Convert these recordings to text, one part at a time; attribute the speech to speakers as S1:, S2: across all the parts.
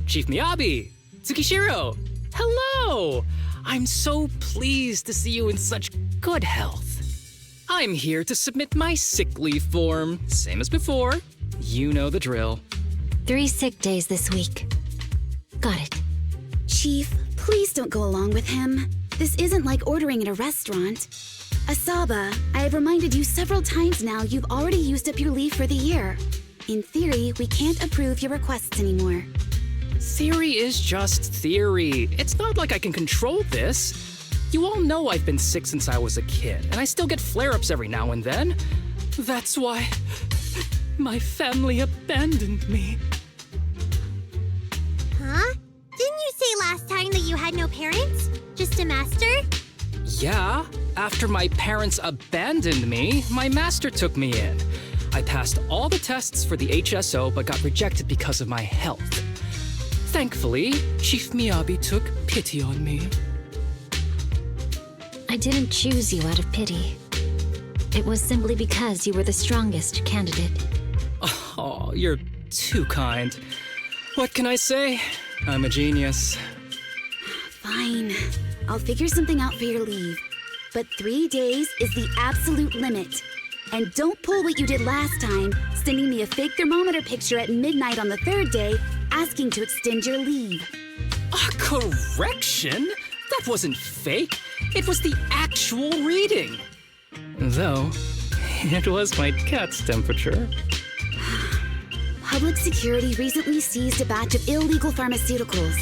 S1: Chief Miyabi! Tsukishiro! Hello! I'm so pleased to see you in such good health. I'm here to submit my sick leave form, same as before. You know the drill.
S2: 3 sick days this week. Got it.
S3: Chief, please don't go along with him. This isn't like ordering at a restaurant. Asaba, I have reminded you several times now you've already used up your leave for the year. In theory, we can't approve your requests anymore.
S1: Theory is just theory. It's not like I can control this. You all know I've been sick since I was a kid, and I still get flare-ups every now and then. That's why my family abandoned me.
S4: Huh? Didn't you say last time that you had no parents? Just a master?
S1: Yeah, after my parents abandoned me, my master took me in. I passed all the tests for the HSO but got rejected because of my health. Thankfully, Chief Miyabi took pity on me.
S2: I didn't choose you out of pity. It was simply because you were the strongest candidate.
S1: Oh, you're too kind. What can I say? I'm a genius.
S3: Fine. I'll figure something out for your leave. But 3 days is the absolute limit. And don't pull what you did last time, sending me a fake thermometer picture at midnight on the 3rd day, asking to extend your leave.
S1: A correction? That wasn't fake. It was the actual reading. Though, it was my cat's temperature.
S3: Public security recently seized a batch of illegal pharmaceuticals.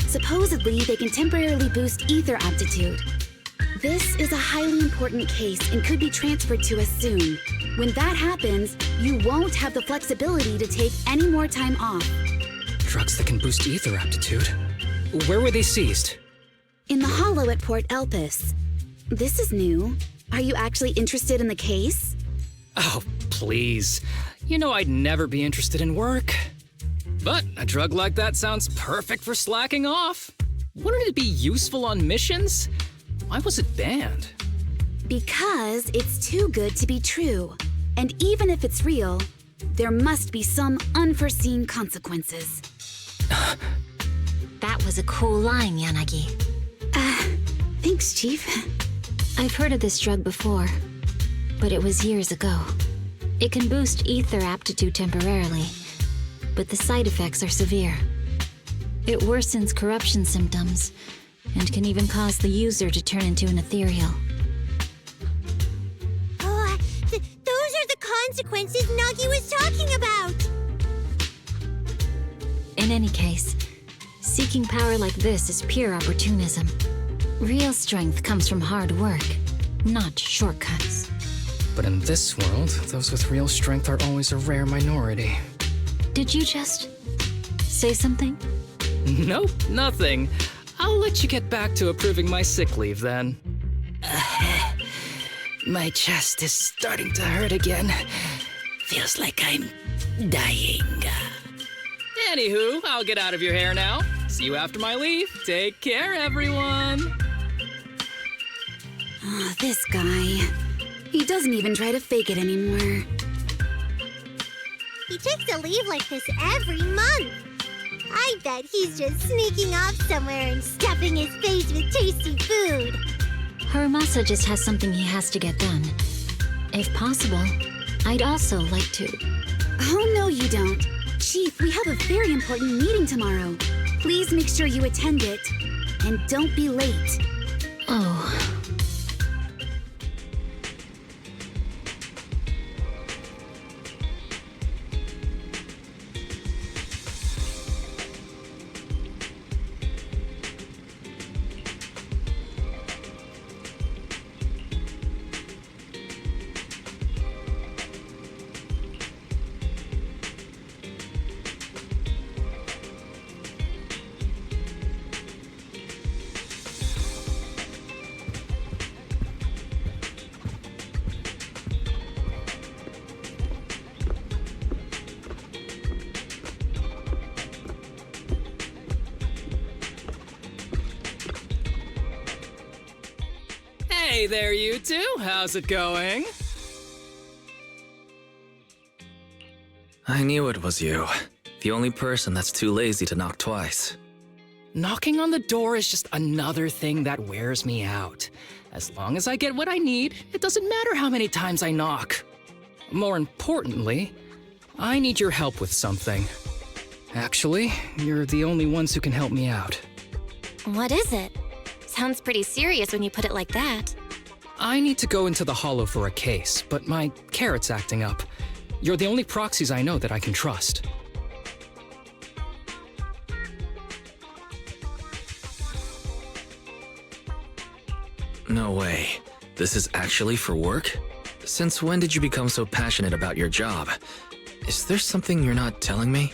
S3: Supposedly, they can temporarily boost ether aptitude. This is a highly important case and could be transferred to us soon. When that happens, you won't have the flexibility to take any more time off.
S1: Drugs that can boost ether aptitude. Where were they seized?
S3: In the hollow at Port Elpis. This is new. Are you actually interested in the case?
S1: Oh, please. You know I'd never be interested in work. But a drug like that sounds perfect for slacking off. Wouldn't it be useful on missions? Why was it banned?
S3: Because it's too good to be true. And even if it's real, there must be some unforeseen consequences.
S2: That was a cool line, Yanagi.
S3: Thanks, Chief.
S2: I've heard of this drug before, but it was years ago. It can boost ether aptitude temporarily, but the side effects are severe. It worsens corruption symptoms, and can even cause the user to turn into an ethereal.
S4: Oh, those are the consequences Nagi was talking about!
S2: In any case, seeking power like this is pure opportunism. Real strength comes from hard work, not shortcuts.
S1: But in this world, those with real strength are always a rare minority.
S2: Did you just say something?
S1: Nope, nothing. I'll let you get back to approving my sick leave then. My chest is starting to hurt again. Feels like I'm dying. Anywho, I'll get out of your hair now. See you after my leave. Take care, everyone.
S3: Oh, this guy. He doesn't even try to fake it anymore.
S4: He takes a leave like this every month. I bet he's just sneaking off somewhere and stuffing his face with tasty food.
S2: Haramasa just has something he has to get done. If possible, I'd also like to...
S3: Oh, no, you don't. Chief, we have a very important meeting tomorrow. Please make sure you attend it. And don't be late.
S2: Oh...
S1: Hey there, you two. How's it going?
S5: I knew it was you. the only person that's too lazy to knock twice.
S1: Knocking on the door is just another thing that wears me out. As long as I get what I need, it doesn't matter how many times I knock. More importantly, I need your help with something. Actually, you're the only ones who can help me out.
S6: What is it? Sounds pretty serious when you put it like that.
S1: I need to go into the Hollow for a case, but my carrot's acting up. You're the only proxies I know that I can trust.
S5: No way. This is actually for work? Since when did you become so passionate about your job? Is there something you're not telling me?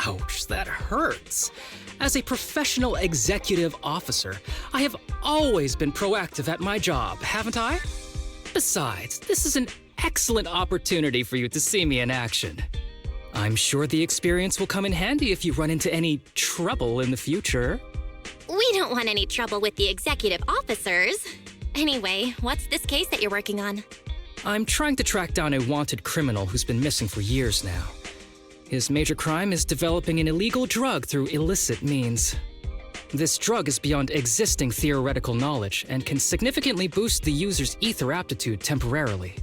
S1: Ouch, that hurts. As a professional executive officer, I have always been proactive at my job, haven't I? Besides, this is an excellent opportunity for you to see me in action. I'm sure the experience will come in handy if you run into any trouble in the future.
S6: We don't want any trouble with the executive officers. Anyway, what's this case that you're working on?
S1: I'm trying to track down a wanted criminal who's been missing for years now. His major crime is developing an illegal drug through illicit means. This drug is beyond existing theoretical knowledge and can significantly boost the user's ether aptitude temporarily.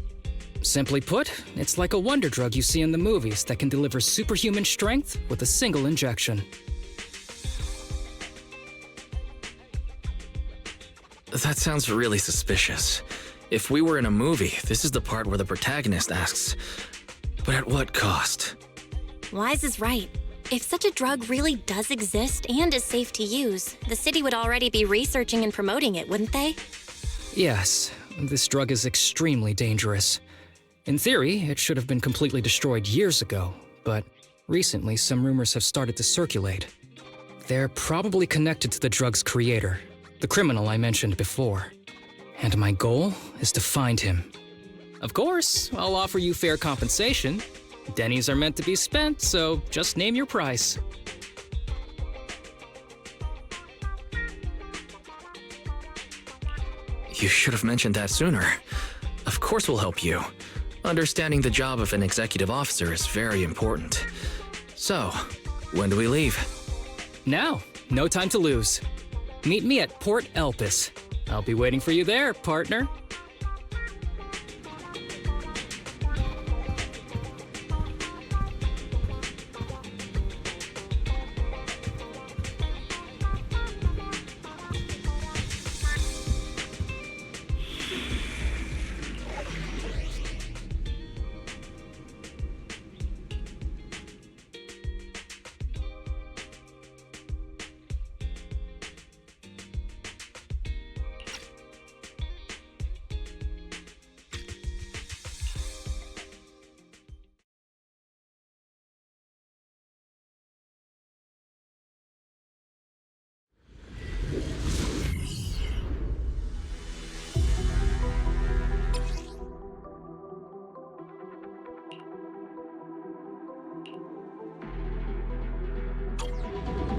S1: Simply put, it's like a wonder drug you see in the movies that can deliver superhuman strength with a single injection.
S5: That sounds really suspicious. If we were in a movie, this is the part where the protagonist asks, but at what cost?
S6: Wise is right. If such a drug really does exist and is safe to use, the city would already be researching and promoting it, wouldn't they?
S1: Yes, this drug is extremely dangerous. In theory, it should have been completely destroyed years ago, but recently some rumors have started to circulate. They're probably connected to the drug's creator, the criminal I mentioned before. And my goal is to find him. Of course, I'll offer you fair compensation. Denny's are meant to be spent, so just name your price.
S5: You should have mentioned that sooner. Of course we'll help you. Understanding the job of an executive officer is very important. So, when do we leave?
S1: Now, no time to lose. Meet me at Port Elpis. I'll be waiting for you there, partner.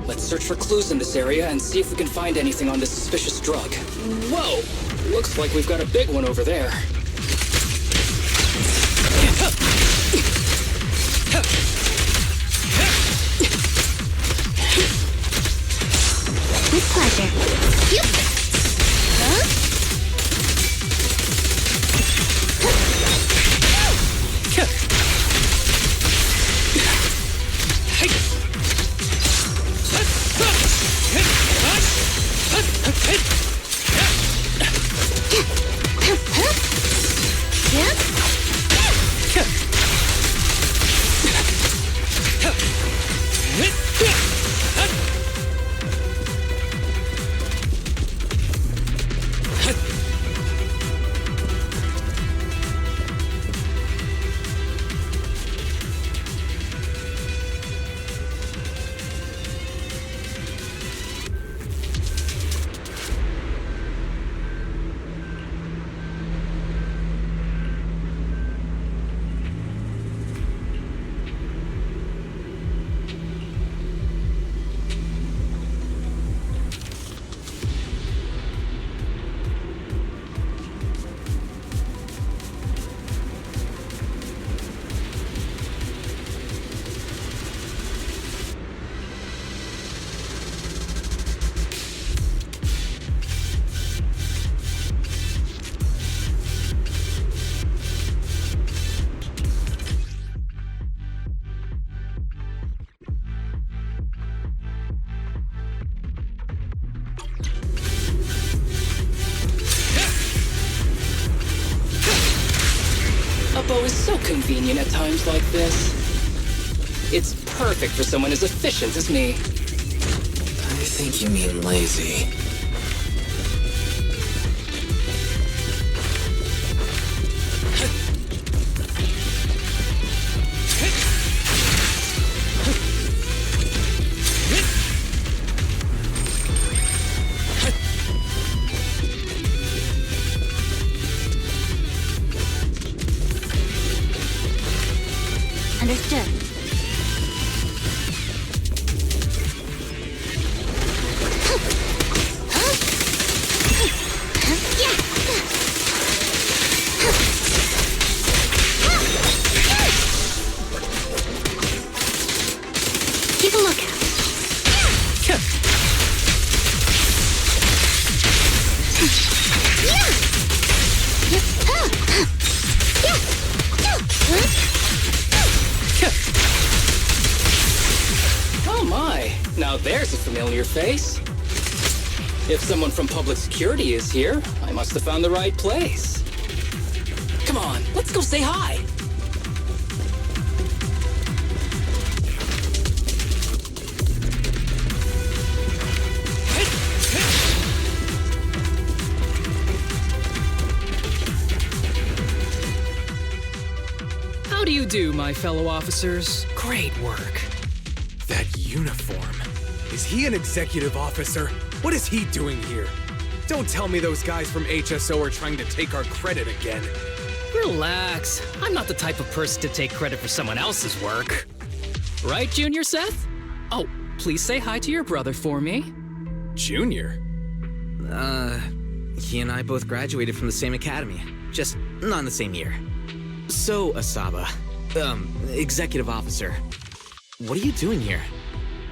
S1: Let's search for clues in this area and see if we can find anything on this suspicious drug. Whoa! Looks like we've got a big one over there.
S3: With pleasure. Huh?
S1: Oppo is so convenient at times like this. It's perfect for someone as efficient as me.
S5: I think you mean lazy.
S6: Understood.
S3: Keep a lookout.
S1: Oh my, now there's a familiar face. If someone from public security is here, I must have found the right place. Come on, let's go say hi. How do you do, my fellow officers? Great work.
S7: That uniform. Is he an executive officer? What is he doing here? Don't tell me those guys from HSO are trying to take our credit again.
S1: Relax. I'm not the type of person to take credit for someone else's work. Right, Junior Seth? Oh, please say hi to your brother for me.
S7: Junior?
S8: He and I both graduated from the same academy, just not in the same year. So, Asaba, executive officer, what are you doing here?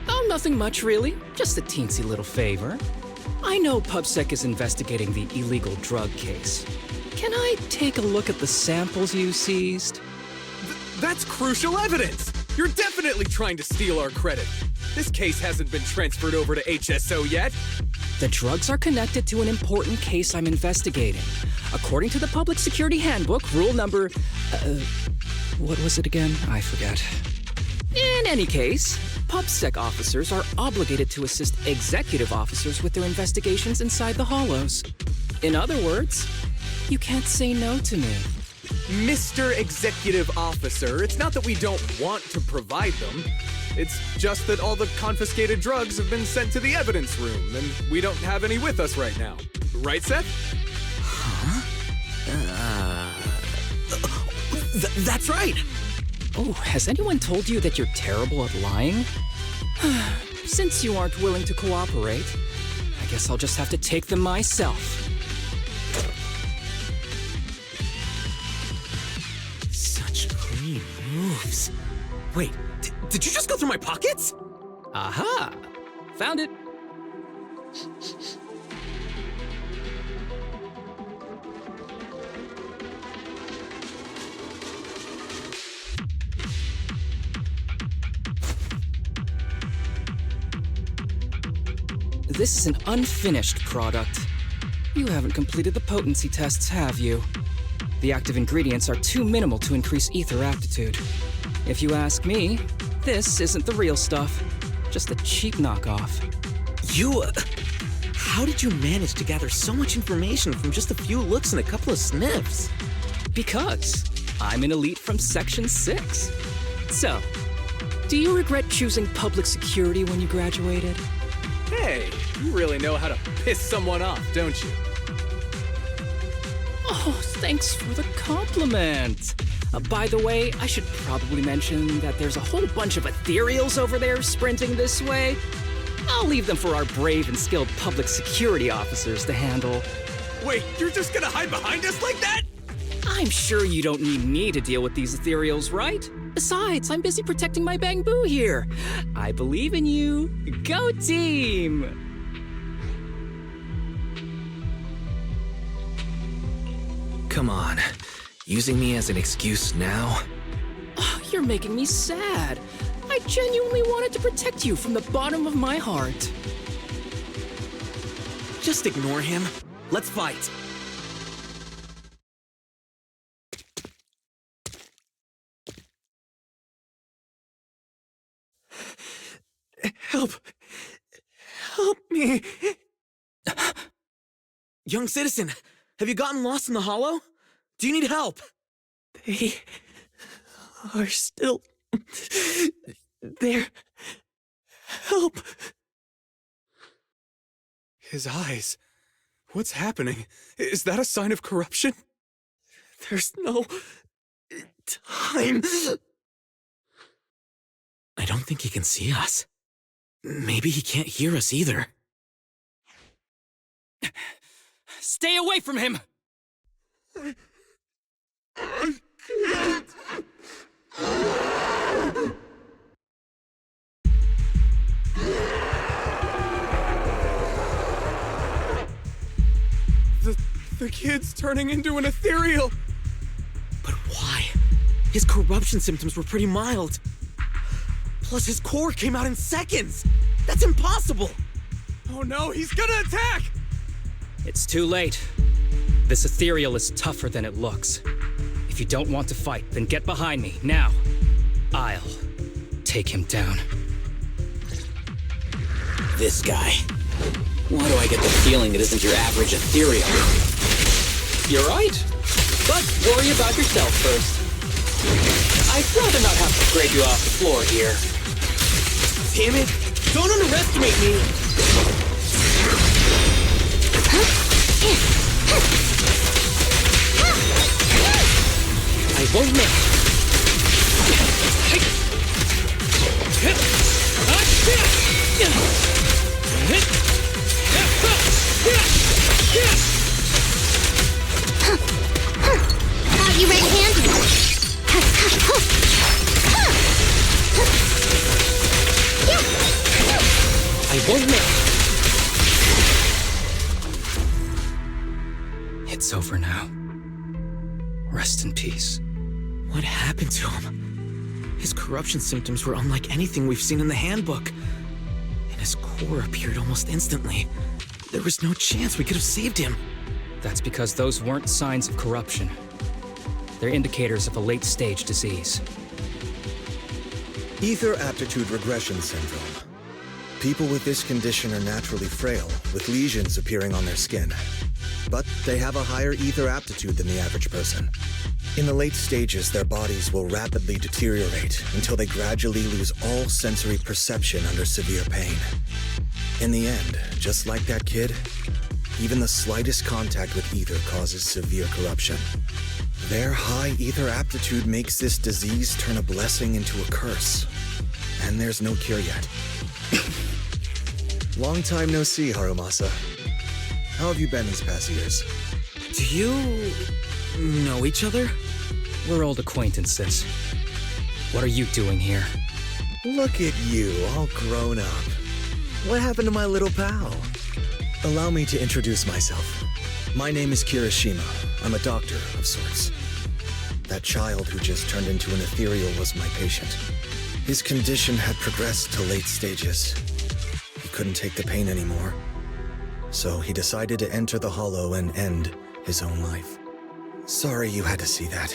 S1: Oh, nothing much really. Just a teensy little favor. I know PubSec is investigating the illegal drug case. Can I take a look at the samples you seized?
S7: That's crucial evidence! You're definitely trying to steal our credit. This case hasn't been transferred over to HSO yet.
S1: The drugs are connected to an important case I'm investigating. According to the Public Security Handbook, rule number... what was it again? I forget. In any case, PubSec officers are obligated to assist executive officers with their investigations inside the Hollows. In other words, you can't say no to me.
S7: Mr. Executive Officer, it's not that we don't want to provide them. It's just that all the confiscated drugs have been sent to the evidence room, and we don't have any with us right now. Right, Seth?
S8: That's right!
S1: Oh, has anyone told you that you're terrible at lying? Since you aren't willing to cooperate, I guess I'll just have to take them myself.
S8: Such clean moves. Wait, did you just go through my pockets?
S1: Aha! Found it. This is an unfinished product. You haven't completed the potency tests, have you? The active ingredients are too minimal to increase ether aptitude. If you ask me, this isn't the real stuff, just a cheap knockoff.
S8: How did you manage to gather so much information from just a few looks and a couple of sniffs?
S1: Because I'm an elite from Section 6. So, do you regret choosing public security when you graduated?
S7: Hey, you really know how to piss someone off, don't you?
S1: Oh, thanks for the compliment. By the way, I should probably mention that there's a whole bunch of ethereals over there sprinting this way. I'll leave them for our brave and skilled public security officers to handle.
S7: Wait, you're just gonna hide behind us like that?
S1: I'm sure you don't need me to deal with these ethereals, right? Besides, I'm busy protecting my Bangbu here. I believe in you. Go team!
S5: Come on. Using me as an excuse now?
S1: Oh, you're making me sad. I genuinely wanted to protect you from the bottom of my heart.
S8: Just ignore him. Let's fight. Help! Help me! Young citizen, have you gotten lost in the hollow? Do you need help? They are still there. Help!
S7: His eyes. What's happening? Is that a sign of corruption?
S8: There's no time. I don't think he can see us. Maybe he can't hear us either.
S1: Stay away from him!
S7: The kid's turning into an ethereal!
S8: But why? His corruption symptoms were pretty mild. Plus, his core came out in seconds! That's impossible!
S7: Oh no, he's gonna attack!
S1: It's too late. This ethereal is tougher than it looks. If you don't want to fight, then get behind me, now. I'll take him down.
S8: This guy. Why do I get the feeling it isn't your average ethereal?
S9: You're right. But worry about yourself first. I'd rather not have to scrape you off the floor here.
S8: Damn it! Don't underestimate me!
S1: I won't miss.
S4: Thought you red-handed.
S1: I won't miss. It's over now. Rest in peace.
S8: What happened to him? His corruption symptoms were unlike anything we've seen in the handbook. And his core appeared almost instantly. There was no chance we could have saved him.
S1: That's because those weren't signs of corruption. They're indicators of a late-stage disease.
S10: Ether aptitude regression syndrome. People with this condition are naturally frail, with lesions appearing on their skin. But they have a higher ether aptitude than the average person. In the late stages, their bodies will rapidly deteriorate until they gradually lose all sensory perception under severe pain. In the end, just like that kid, even the slightest contact with ether causes severe corruption. Their high ether aptitude makes this disease turn a blessing into a curse. And there's no cure yet. Long time no see, Harumasa. How have you been these past years?
S8: Do you know each other?
S1: We're old acquaintances. What are you doing here?
S10: Look at you, all grown up. What happened to my little pal? Allow me to introduce myself. My name is Kirishima. I'm a doctor of sorts. That child who just turned into an ethereal was my patient. His condition had progressed to late stages. He couldn't take the pain anymore. So he decided to enter the Hollow and end his own life. Sorry you had to see that.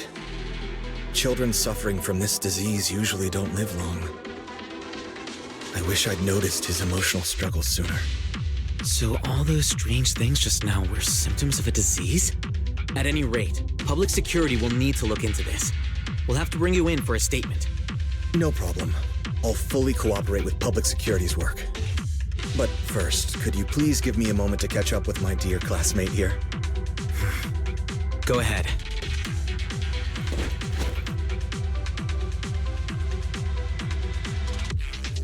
S10: Children suffering from this disease usually don't live long. I wish I'd noticed his emotional struggles sooner.
S8: So all those strange things just now were symptoms of a disease? At any rate, public security will need to look into this. We'll have to bring you in for a statement.
S10: No problem. I'll fully cooperate with public security's work. But first, could you please give me a moment to catch up with my dear classmate here?
S8: Go ahead.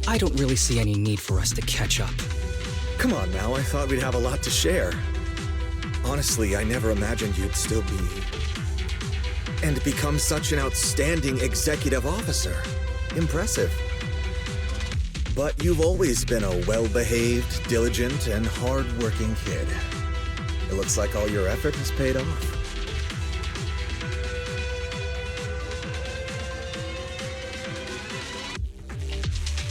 S1: I don't really see any need for us to catch up.
S10: Come on now, I thought we'd have a lot to share. Honestly, I never imagined you'd still be... and become such an outstanding executive officer. Impressive. But you've always been a well-behaved, diligent, and hard-working kid. It looks like all your effort has paid off.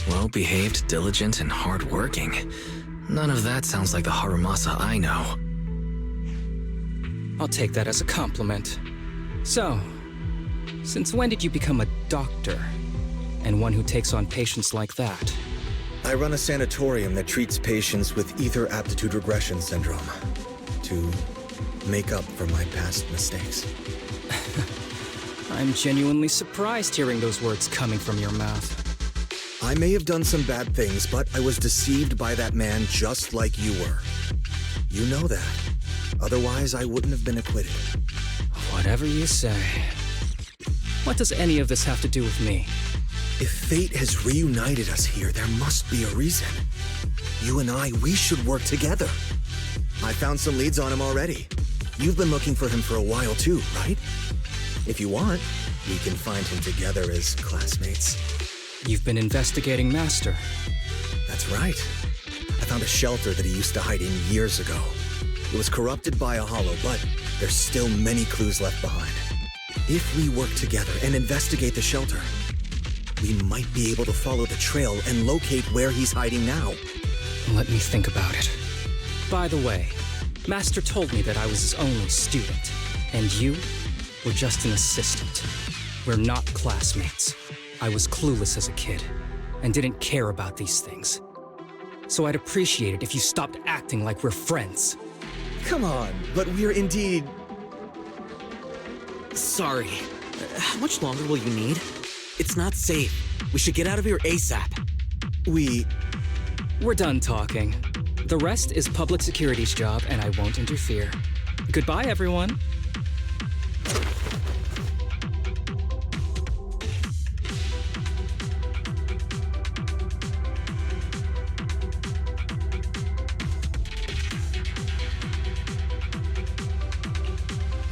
S5: Well-behaved, diligent, and hardworking. None of that sounds like the Harumasa I know.
S1: I'll take that as a compliment. So, since when did you become a doctor? And one who takes on patients like that?
S10: I run a sanatorium that treats patients with ether aptitude regression syndrome to make up for my past mistakes.
S1: I'm genuinely surprised hearing those words coming from your mouth.
S10: I may have done some bad things, but I was deceived by that man just like you were. You know that. Otherwise, I wouldn't have been acquitted.
S1: Whatever you say. What does any of this have to do with me?
S10: If fate has reunited us here, there must be a reason. You and I, we should work together. I found some leads on him already. You've been looking for him for a while too, right? If you want, we can find him together as classmates.
S1: You've been investigating Master.
S10: That's right. I found a shelter that he used to hide in years ago. It was corrupted by a hollow, but there's still many clues left behind. If we work together and investigate the shelter, we might be able to follow the trail and locate where he's hiding now.
S1: Let me think about it. By the way, Master told me that I was his only student, and you were just an assistant. We're not classmates. I was clueless as a kid, and didn't care about these things. So I'd appreciate it if you stopped acting like we're friends.
S10: Come on, but we're indeed...
S8: Sorry. How much longer will you need? It's not safe. We should get out of here ASAP.
S1: We're done talking. The rest is public security's job, and I won't interfere. Goodbye, everyone.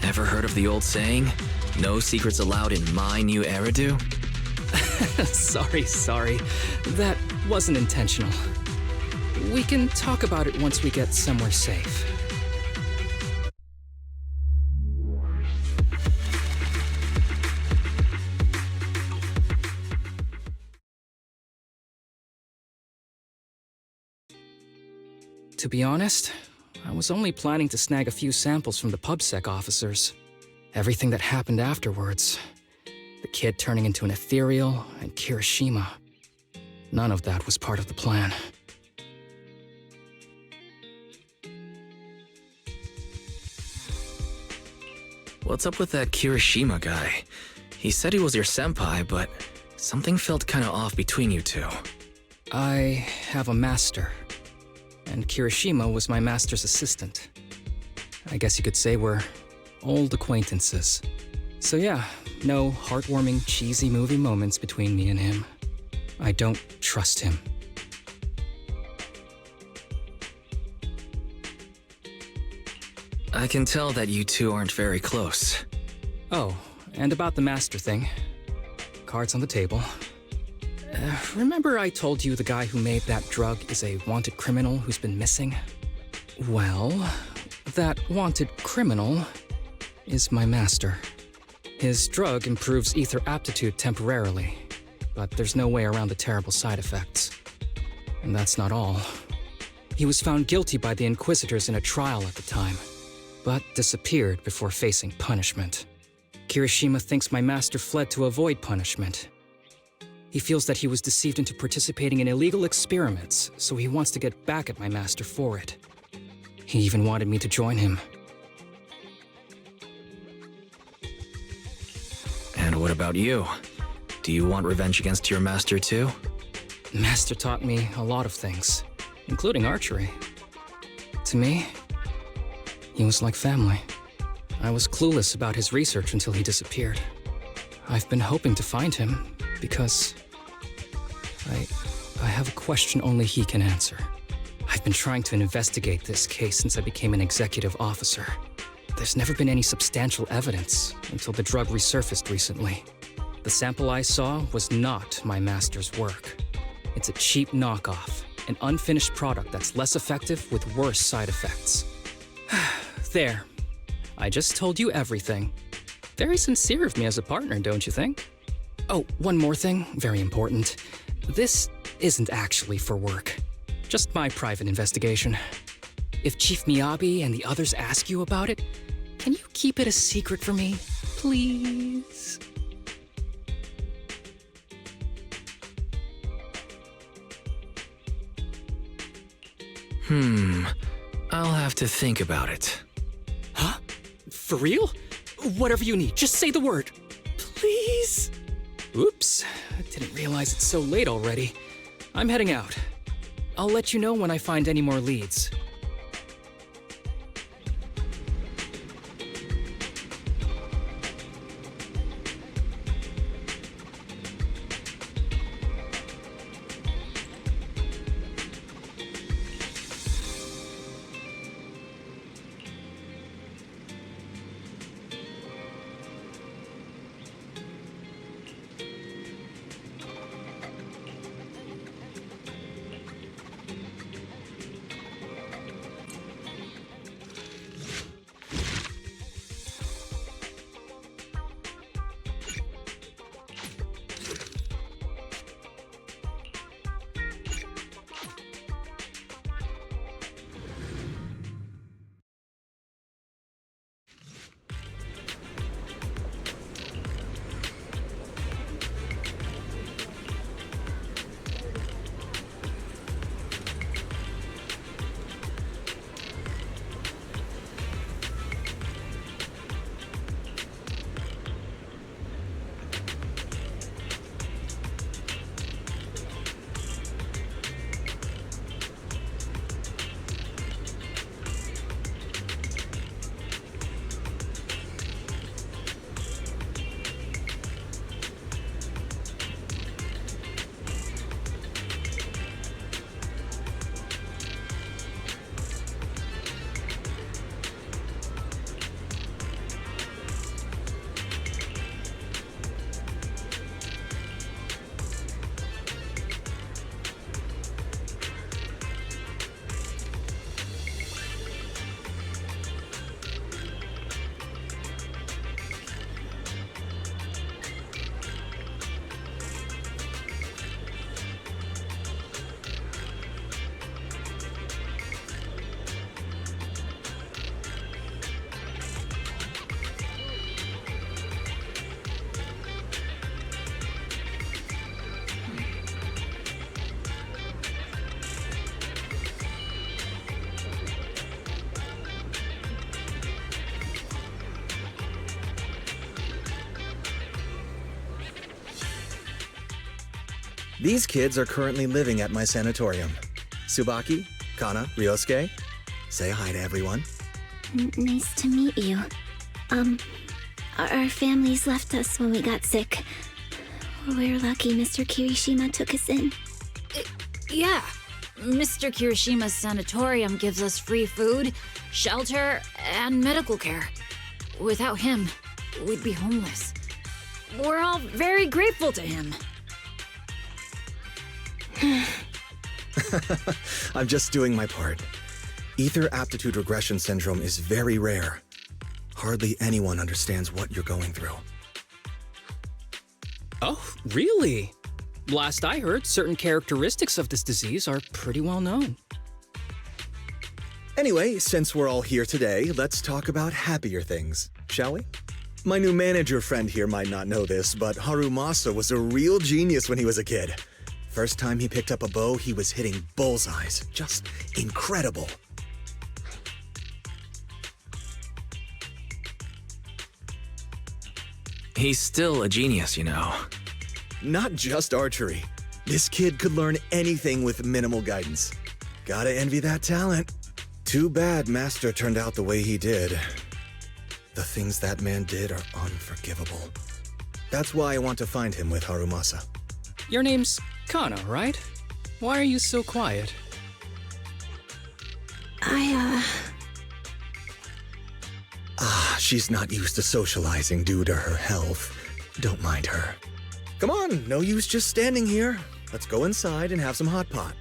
S5: Ever heard of the old saying, no secrets allowed in my new Eridu?
S1: Sorry. That wasn't intentional. We can talk about it once we get somewhere safe. To be honest, I was only planning to snag a few samples from the PubSec officers. Everything that happened afterwards. The kid turning into an ethereal, and Kirishima. None of that was part of the plan.
S5: What's up with that Kirishima guy? He said he was your senpai, but something felt kinda off between you two.
S1: I have a master, and Kirishima was my master's assistant. I guess you could say we're old acquaintances. So yeah, no heartwarming, cheesy movie moments between me and him. I don't trust him.
S5: I can tell that you two aren't very close.
S1: Oh, and about the master thing. Cards on the table. Remember I told you the guy who made that drug is a wanted criminal who's been missing? Well, that wanted criminal is my master. His drug improves ether aptitude temporarily, but there's no way around the terrible side effects. And that's not all. He was found guilty by the Inquisitors in a trial at the time, but disappeared before facing punishment. Kirishima thinks my master fled to avoid punishment. He feels that he was deceived into participating in illegal experiments, so he wants to get back at my master for it. He even wanted me to join him.
S5: And what about you? Do you want revenge against your master too?
S1: Master taught me a lot of things, including archery. To me, he was like family. I was clueless about his research until he disappeared. I've been hoping to find him because I have a question only he can answer. I've been trying to investigate this case since I became an executive officer. There's never been any substantial evidence until the drug resurfaced recently. The sample I saw was not my master's work. It's a cheap knockoff, an unfinished product that's less effective with worse side effects. There. I just told you everything. Very sincere of me as a partner, don't you think? Oh, one more thing, very important. This isn't actually for work. Just my private investigation. If Chief Miyabi and the others ask you about it, can you keep it a secret for me, please?
S5: I'll have to think about it.
S1: Huh? For real? Whatever you need, just say the word. Please? Oops, I didn't realize it's so late already. I'm heading out. I'll let you know when I find any more leads.
S10: These kids are currently living at my sanatorium. Tsubaki, Kana, Ryosuke, say hi to everyone.
S3: Nice to meet you. Our families left us when we got sick. We're lucky Mr. Kirishima took us in.
S11: Yeah. Mr. Kirishima's sanatorium gives us free food, shelter, and medical care. Without him, we'd be homeless. We're all very grateful to him.
S10: I'm just doing my part. Ether aptitude regression syndrome is very rare. Hardly anyone understands what you're going through.
S1: Oh, really? Last I heard, certain characteristics of this disease are pretty well known.
S10: Anyway, since we're all here today, let's talk about happier things, shall we? My new manager friend here might not know this, but Harumasa was a real genius when he was a kid. First time he picked up a bow, he was hitting bullseyes. Just incredible.
S5: He's still a genius, you know.
S10: Not just archery. This kid could learn anything with minimal guidance. Gotta envy that talent. Too bad Master turned out the way he did. The things that man did are unforgivable. That's why I want to find him with Harumasa.
S1: Your name's Kana, right? Why are you so quiet?
S10: She's not used to socializing due to her health. Don't mind her. Come on, no use just standing here. Let's go inside and have some hot pot.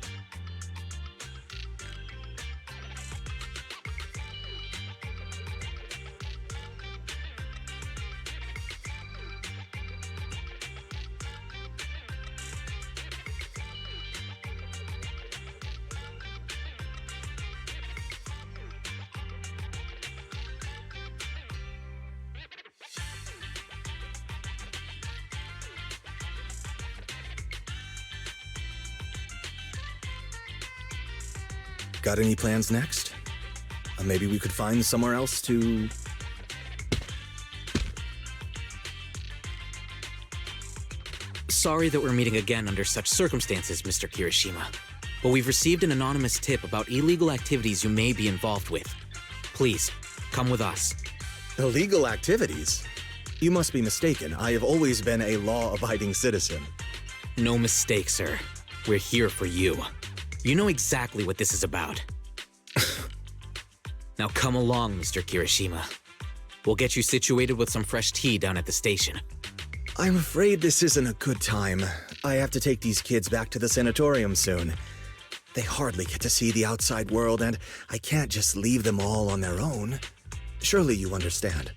S10: got any plans next? Maybe we could find somewhere else to...
S8: Sorry that we're meeting again under such circumstances, Mr. Kirishima. But we've received an anonymous tip about illegal activities you may be involved with. Please, come with us.
S10: Illegal activities? You must be mistaken. I have always been a law-abiding citizen.
S8: No mistake, sir. We're here for you. You know exactly what this is about. Now come along, Mr. Kirishima. We'll get you situated with some fresh tea down at the station.
S10: I'm afraid this isn't a good time. I have to take these kids back to the sanatorium soon. They hardly get to see the outside world, and I can't just leave them all on their own. Surely you understand.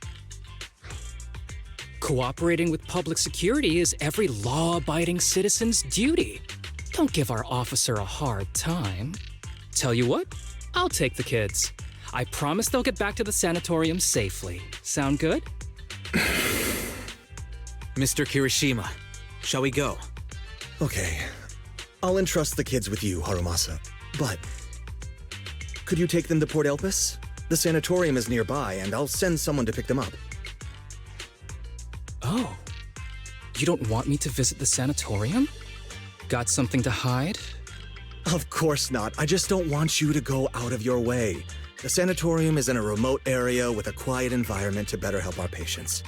S1: Cooperating with public security is every law-abiding citizen's duty. Don't give our officer a hard time. Tell you what, I'll take the kids. I promise they'll get back to the sanatorium safely. Sound good?
S8: Mr. Kirishima, shall we go?
S10: Okay. I'll entrust the kids with you, Harumasa. But could you take them to Port Elpis? The sanatorium is nearby, and I'll send someone to pick them up.
S1: Oh. You don't want me to visit the sanatorium? Got something to hide?
S10: Of course not. I just don't want you to go out of your way. The sanatorium is in a remote area with a quiet environment to better help our patients.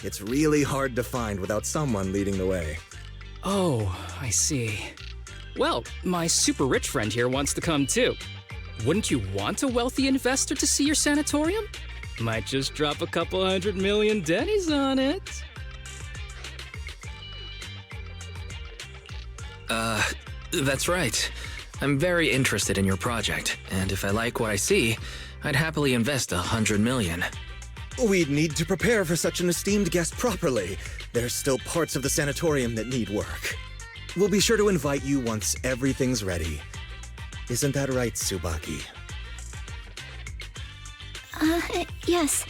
S10: It's really hard to find without someone leading the way.
S1: Oh, I see. Well, my super rich friend here wants to come too. Wouldn't you want a wealthy investor to see your sanatorium? Might just drop a couple $100 million dennies on it.
S5: That's right. I'm very interested in your project, and if I like what I see, I'd happily invest $100 million.
S10: We'd need to prepare for such an esteemed guest properly. There's still parts of the sanatorium that need work. We'll be sure to invite you once everything's ready. Isn't that right, Tsubaki?
S3: Yes.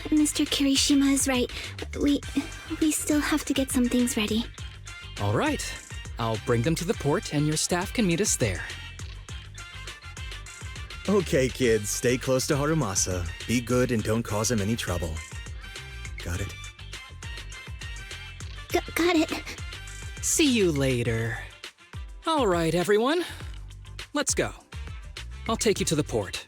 S3: Mr. Kirishima is right. We still have to get some things ready.
S1: All right. I'll bring them to the port and your staff can meet us there.
S10: Okay, kids, stay close to Harumasa. Be good and don't cause him any trouble. Got it?
S3: Got it.
S1: See you later. All right, everyone. Let's go. I'll take you to the port.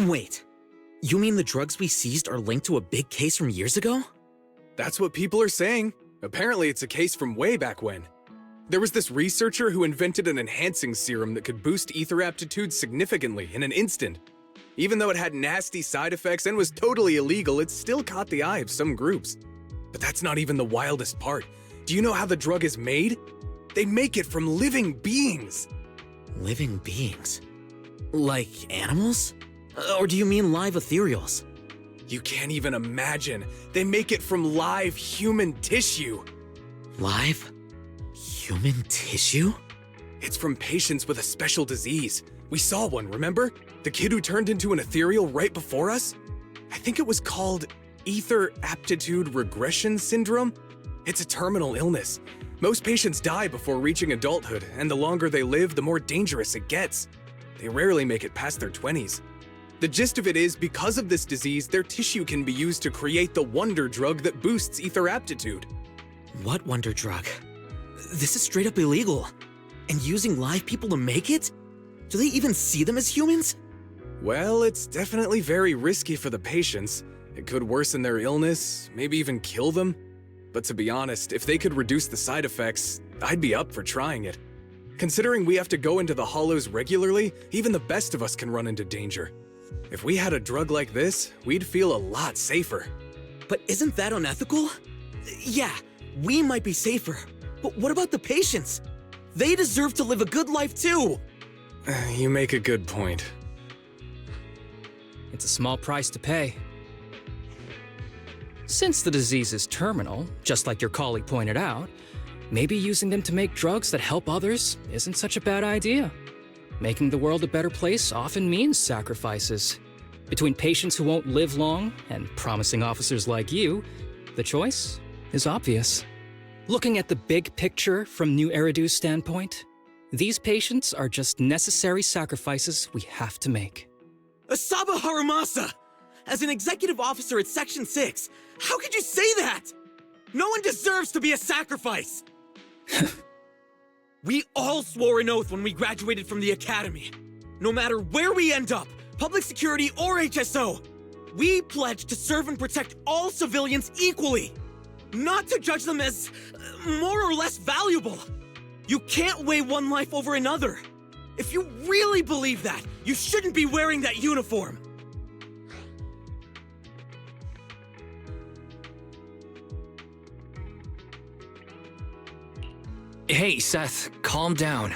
S8: Wait. You mean the drugs we seized are linked to a big case from years ago?
S7: That's what people are saying. Apparently, it's a case from way back when. There was this researcher who invented an enhancing serum that could boost ether aptitude significantly in an instant. Even though it had nasty side effects and was totally illegal, it still caught the eye of some groups. But that's not even the wildest part. Do you know how the drug is made? They make it from living beings.
S8: Living beings? Like animals? Or do you mean live ethereals?
S7: You can't even imagine. They make it from live human tissue.
S8: Live? Human tissue?
S7: It's from patients with a special disease. We saw one, remember? The kid who turned into an ethereal right before us? I think it was called Ether Aptitude Regression Syndrome. It's a terminal illness. Most patients die before reaching adulthood, and the longer they live, the more dangerous it gets. They rarely make it past their 20s. The gist of it is, because of this disease, their tissue can be used to create the wonder drug that boosts ether aptitude.
S8: What wonder drug? This is straight up illegal. And using live people to make it? Do they even see them as humans?
S7: Well, it's definitely very risky for the patients. It could worsen their illness, maybe even kill them. But to be honest, if they could reduce the side effects, I'd be up for trying it. Considering we have to go into the hollows regularly, even the best of us can run into danger. If we had a drug like this, we'd feel a lot safer.
S8: But isn't that unethical? Yeah, we might be safer, but what about the patients? They deserve to live a good life too!
S7: You make a good point.
S1: It's a small price to pay. Since the disease is terminal, just like your colleague pointed out, maybe using them to make drugs that help others isn't such a bad idea. Making the world a better place often means sacrifices. Between patients who won't live long and promising officers like you, the choice is obvious. Looking at the big picture from New Eridu's standpoint, these patients are just necessary sacrifices we have to make.
S8: Asaba Harumasa! As an executive officer at Section 6, how could you say that? No one deserves to be a sacrifice! We all swore an oath when we graduated from the academy. No matter where we end up, public security or HSO, we pledge to serve and protect all civilians equally, not to judge them as more or less valuable. You can't weigh one life over another. If you really believe that, you shouldn't be wearing that uniform.
S5: Hey, Seth, calm down.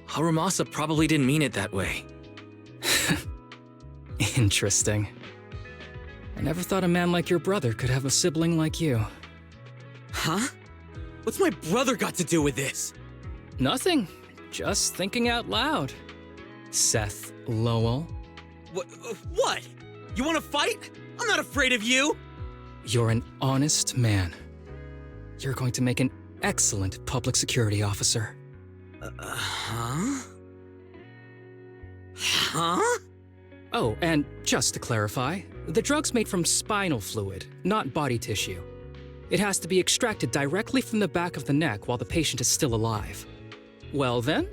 S5: Harumasa probably didn't mean it that way.
S1: Interesting. I never thought a man like your brother could have a sibling like you.
S8: Huh? What's my brother got to do with this?
S1: Nothing. Just thinking out loud. Seth Lowell.
S8: What? You want to fight? I'm not afraid of you!
S1: You're an honest man. You're going to make an excellent public security officer.
S8: Huh? Huh?
S1: Oh, and just to clarify, the drug's made from spinal fluid, not body tissue. It has to be extracted directly from the back of the neck while the patient is still alive. Well then,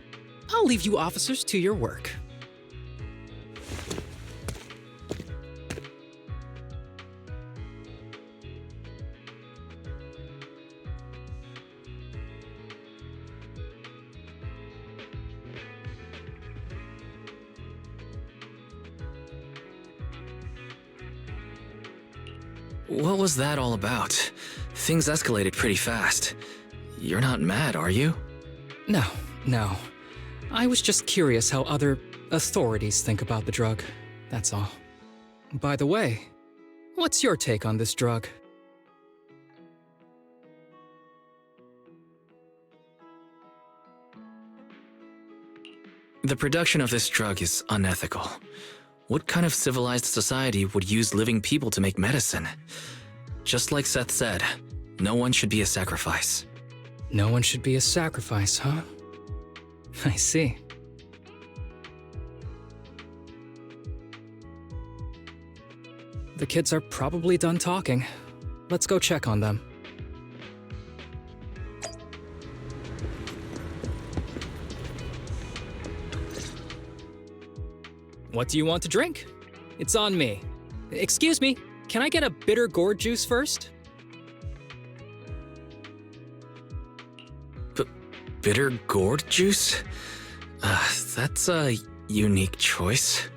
S1: I'll leave you officers to your work.
S5: What was that all about? Things escalated pretty fast. You're not mad, are you?
S1: No. I was just curious how other authorities think about the drug, that's all. By the way, what's your take on this drug?
S5: The production of this drug is unethical. What kind of civilized society would use living people to make medicine? Just like Seth said, no one should be a sacrifice.
S1: No one should be a sacrifice, huh? I see. The kids are probably done talking. Let's go check on them. What do you want to drink? It's on me. Excuse me, can I get a bitter gourd juice first?
S5: Bitter gourd juice? That's a unique choice.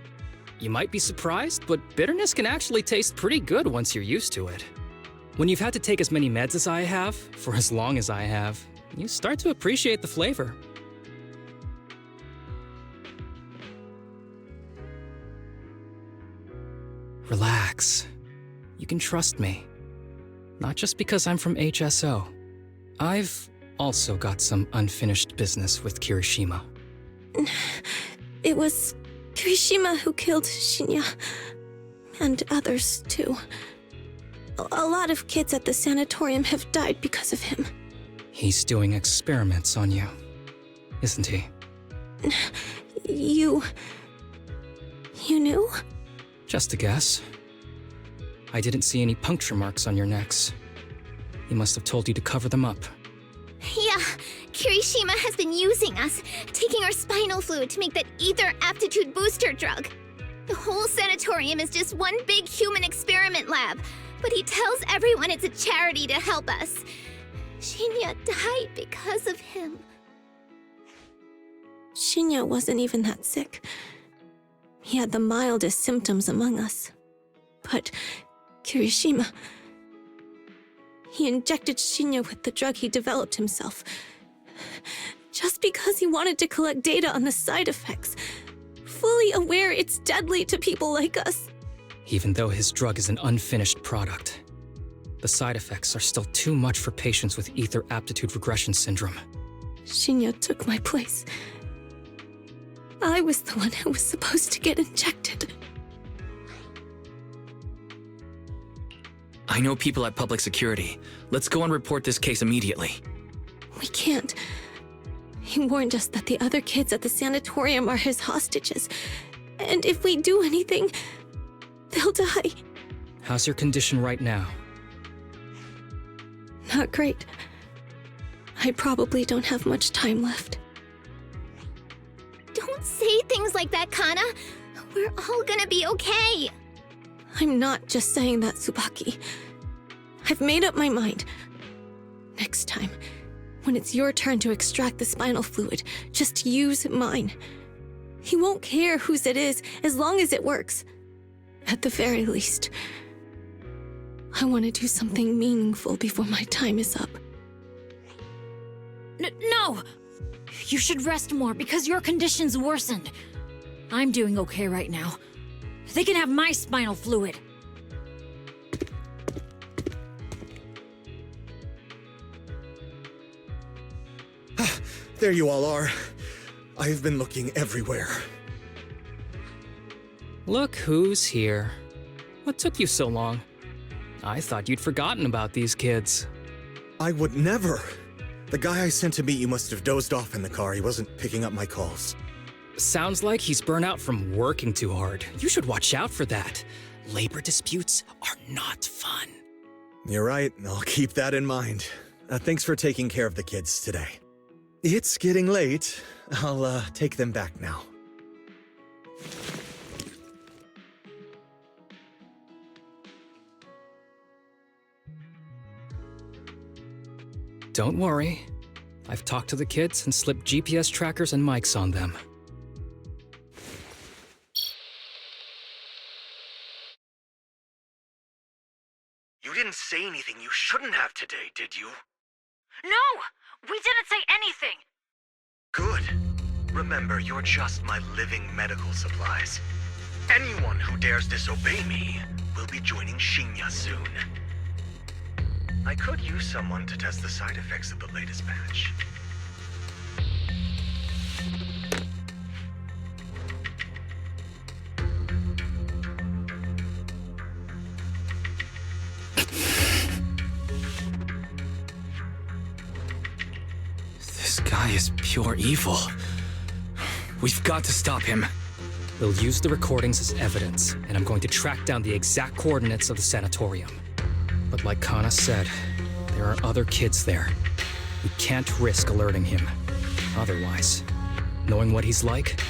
S1: You might be surprised, but bitterness can actually taste pretty good once you're used to it. When you've had to take as many meds as I have, for as long as I have, you start to appreciate the flavor. Relax. You can trust me. Not just because I'm from HSO. I've also got some unfinished business with Kirishima.
S12: It was Kirishima who killed Shinya. And others, too. A lot of kids at the sanatorium have died because of him.
S1: He's doing experiments on you, isn't he?
S12: You knew?
S1: Just a guess. I didn't see any puncture marks on your necks. He must have told you to cover them up.
S4: Yeah, Kirishima has been using us, taking our spinal fluid to make that ether aptitude booster drug. The whole sanatorium is just one big human experiment lab, but he tells everyone it's a charity to help us. Shinya died because of him.
S12: Shinya wasn't even that sick. He had the mildest symptoms among us. But Kirishima... He injected Shinya with the drug he developed himself. Just because he wanted to collect data on the side effects. Fully aware it's deadly to people like us.
S1: Even though his drug is an unfinished product, the side effects are still too much for patients with ether aptitude regression syndrome.
S12: Shinya took my place. I was the one who was supposed to get injected.
S5: I know people at public security. Let's go and report this case immediately.
S12: We can't. He warned us that the other kids at the sanatorium are his hostages. And if we do anything, they'll die.
S1: How's your condition right now?
S12: Not great. I probably don't have much time left.
S4: Don't say things like that, Kana. We're all gonna be okay.
S12: I'm not just saying that, Tsubaki. I've made up my mind. Next time, when it's your turn to extract the spinal fluid, just use mine. He won't care whose it is, as long as it works. At the very least, I want to do something meaningful before my time is up.
S11: No! You should rest more because your condition's worsened. I'm doing okay right now. They can have my spinal fluid.
S10: There you all are. I've been looking everywhere.
S1: Look who's here. What took you so long? I thought you'd forgotten about these kids.
S10: I would never. The guy I sent to meet you must have dozed off in the car. He wasn't picking up my calls.
S1: Sounds like he's burnt out from working too hard. You should watch out for that. Labor disputes are not fun.
S10: You're right. I'll keep that in mind. Thanks for taking care of the kids today. It's getting late. I'll take them back now.
S1: Don't worry. I've talked to the kids and slipped GPS trackers and mics on them.
S10: You didn't say anything you shouldn't have today, did you?
S11: No! We didn't say anything!
S10: Good. Remember, you're just my living medical supplies. Anyone who dares disobey me will be joining Shinya soon. I could use someone to test the side effects of the latest batch.
S5: This guy is pure evil. We've got to stop him.
S1: We'll use the recordings as evidence, and I'm going to track down the exact coordinates of the sanatorium. But like Kana said, there are other kids there. We can't risk alerting him. Otherwise, knowing what he's like,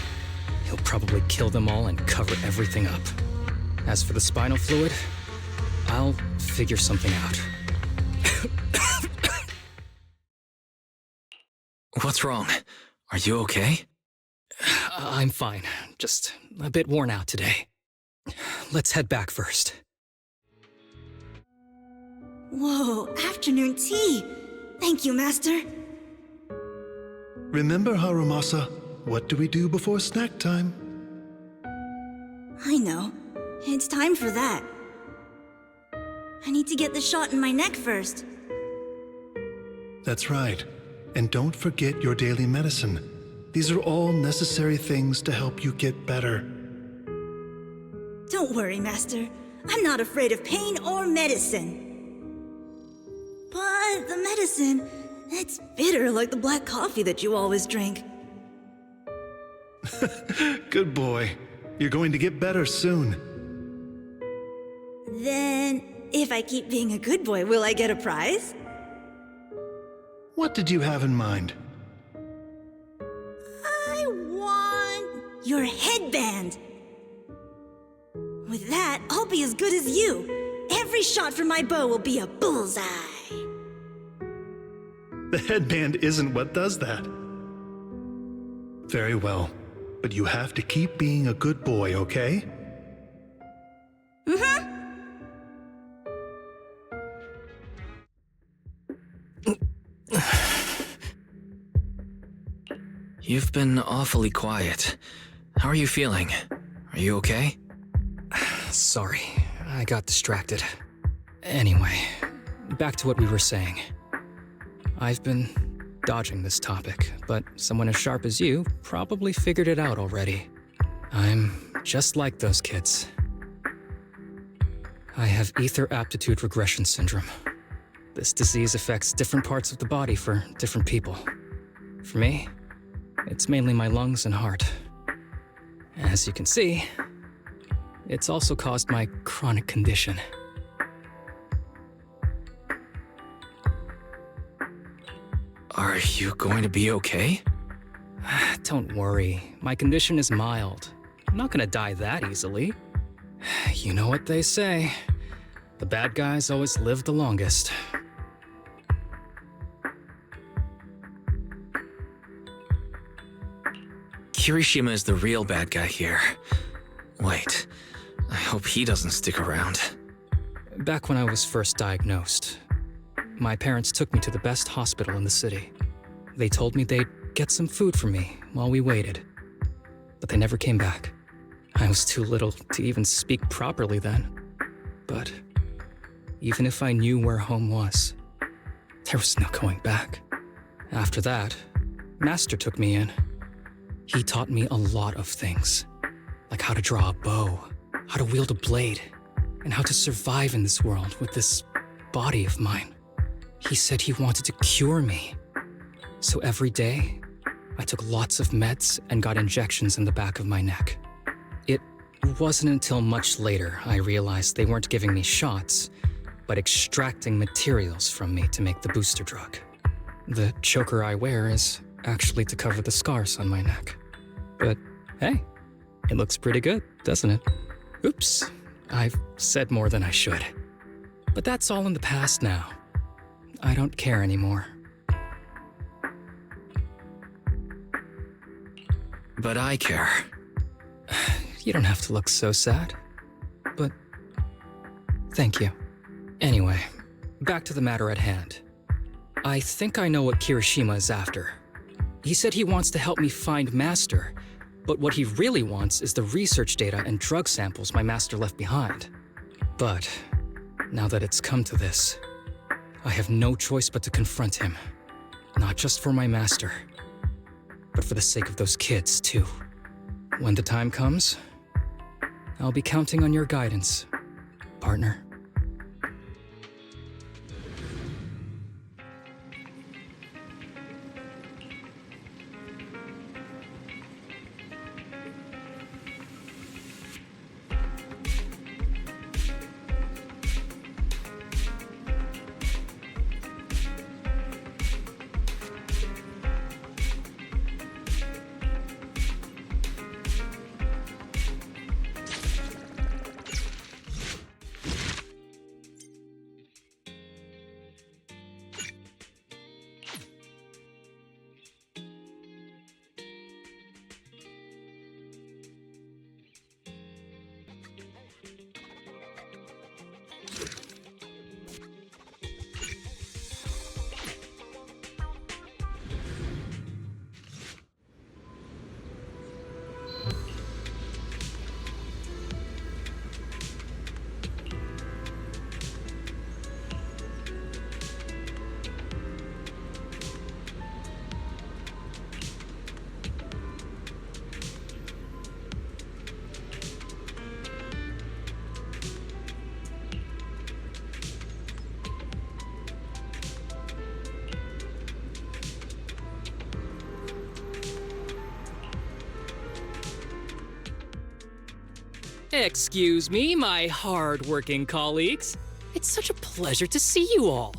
S1: he'll probably kill them all and cover everything up. As for the spinal fluid, I'll figure something out.
S5: What's wrong? Are you okay?
S1: I'm fine. Just a bit worn out today. Let's head back first.
S13: Whoa, afternoon tea! Thank you, Master.
S14: Remember, Harumasa, what do we do before snack time?
S13: I know. It's time for that. I need to get the shot in my neck first.
S14: That's right. And don't forget your daily medicine. These are all necessary things to help you get better.
S13: Don't worry, Master. I'm not afraid of pain or medicine. But the medicine, it's bitter like the black coffee that you always drink.
S14: Good boy. You're going to get better soon.
S13: Then, if I keep being a good boy, will I get a prize?
S14: What did you have in mind?
S13: I want your headband. With that, I'll be as good as you. Every shot from my bow will be a bullseye.
S14: The headband isn't what does that. Very well, but you have to keep being a good boy, okay?
S13: Mm-hmm.
S5: You've been awfully quiet. How are you feeling? Are you okay?
S1: Sorry, I got distracted. Anyway, back to what we were saying. I've been dodging this topic, but someone as sharp as you probably figured it out already. I'm just like those kids. I have ether aptitude regression syndrome. This disease affects different parts of the body for different people. For me, it's mainly my lungs and heart. As you can see, it's also caused my chronic condition.
S5: Are you going to be okay?
S1: Don't worry, my condition is mild. I'm not gonna die that easily. You know what they say. The bad guys always live the longest.
S5: Kirishima is the real bad guy here. Wait, I hope he doesn't stick around.
S1: Back when I was first diagnosed, my parents took me to the best hospital in the city. They told me they'd get some food for me while we waited. But they never came back. I was too little to even speak properly then. But even if I knew where home was, there was no going back. After that, Master took me in. He taught me a lot of things, like how to draw a bow, how to wield a blade, and how to survive in this world with this body of mine. He said he wanted to cure me. So every day, I took lots of meds and got injections in the back of my neck. It wasn't until much later I realized they weren't giving me shots, but extracting materials from me to make the booster drug. The choker I wear is actually to cover the scars on my neck. But hey, it looks pretty good, doesn't it? Oops, I've said more than I should. But that's all in the past now. I don't care anymore.
S5: But I care.
S1: You don't have to look so sad. But thank you. Anyway, back to the matter at hand. I think I know what Kirishima is after. He said he wants to help me find Master, but what he really wants is the research data and drug samples my master left behind. But now that it's come to this, I have no choice but to confront him. Not just for my master, but for the sake of those kids, too. When the time comes, I'll be counting on your guidance, partner. Excuse me, my hard-working colleagues. It's such a pleasure to see you all.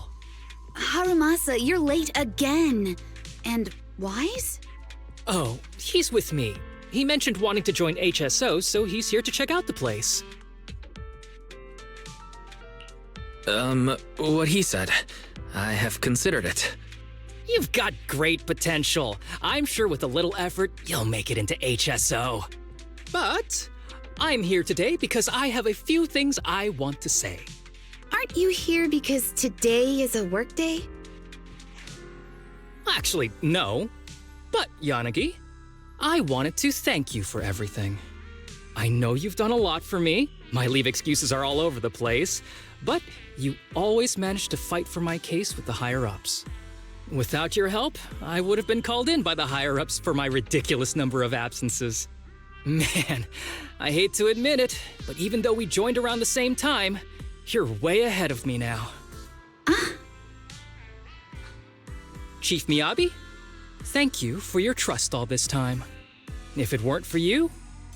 S3: Harumasa, you're late again. And Wise?
S1: Oh, he's with me. He mentioned wanting to join HSO, so he's here to check out the place.
S5: What he said. I have considered it.
S1: You've got great potential. I'm sure with a little effort, you'll make it into HSO. But I'm here today because I have a few things I want to say.
S3: Aren't you here because today is a work day?
S1: Actually, no. But, Yanagi, I wanted to thank you for everything. I know you've done a lot for me. My leave excuses are all over the place. But you always managed to fight for my case with the higher-ups. Without your help, I would have been called in by the higher-ups for my ridiculous number of absences. Man, I hate to admit it, but even though we joined around the same time, you're way ahead of me now. Chief Miyabi, thank you for your trust all this time. If it weren't for you,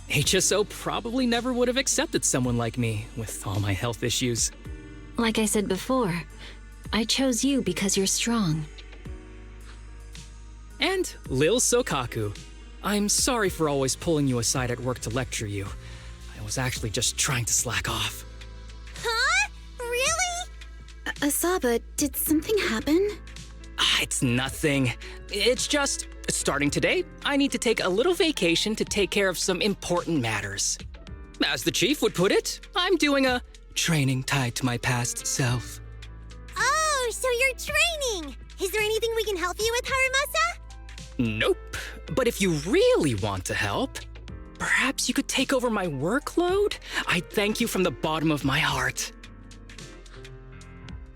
S1: HSO probably never would have accepted someone like me with all my health issues.
S2: Like I said before, I chose you because you're strong.
S1: And Lil Sokaku, I'm sorry for always pulling you aside at work to lecture you. I was actually just trying to slack off.
S4: Huh? Really?
S3: Asaba, did something happen?
S1: It's nothing. It's just, starting today, I need to take a little vacation to take care of some important matters. As the chief would put it, I'm doing a training tied to my past self.
S4: Oh, so you're training! Is there anything we can help you with, Harumasa?
S1: Nope. But if you really want to help, perhaps you could take over my workload? I'd thank you from the bottom of my heart.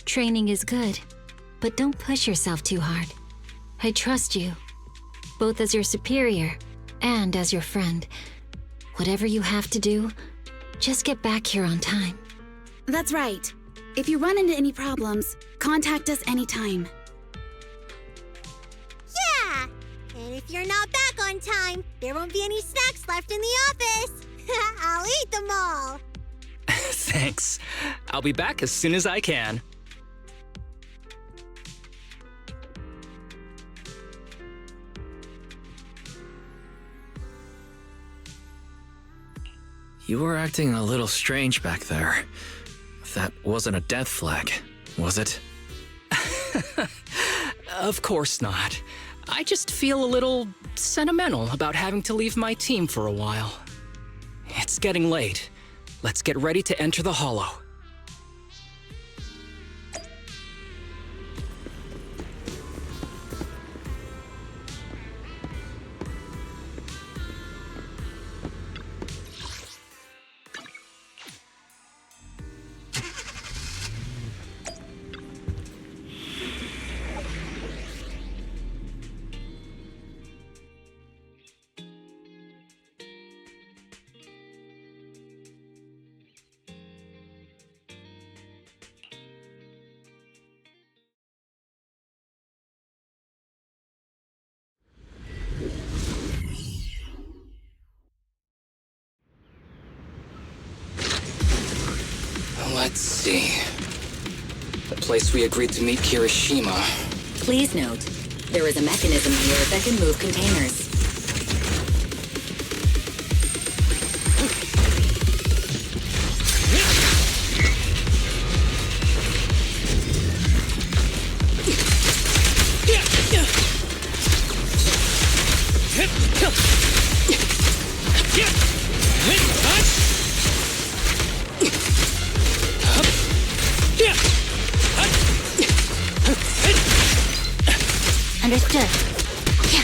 S2: Training is good, but don't push yourself too hard. I trust you, both as your superior and as your friend. Whatever you have to do, just get back here on time.
S3: That's right. If you run into any problems, contact us anytime.
S4: Yeah! And if you're not back on time, there won't be any snacks left in the office. I'll eat them all.
S1: Thanks. I'll be back as soon as I can.
S5: You were acting a little strange back there. That wasn't a death flag, was it?
S1: Of course not. I just feel a little sentimental about having to leave my team for a while. It's getting late. Let's get ready to enter the Hollow. Let's see. The place we agreed to meet Kirishima.
S15: Please note, there is a mechanism here that can move containers.
S2: Understood. Yeah.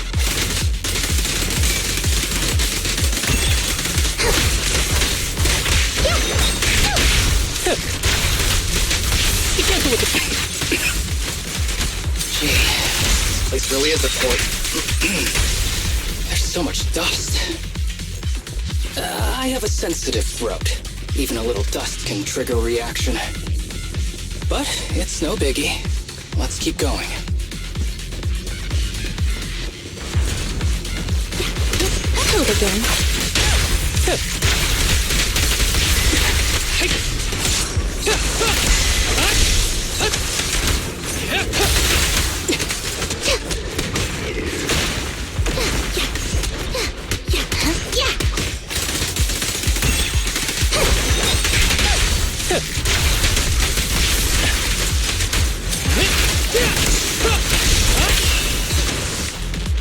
S1: Be careful with the... Gee, this place really is a port. There's so much dust. I have a sensitive throat. Even a little dust can trigger a reaction. But it's no biggie. Let's keep going.
S12: Hello again.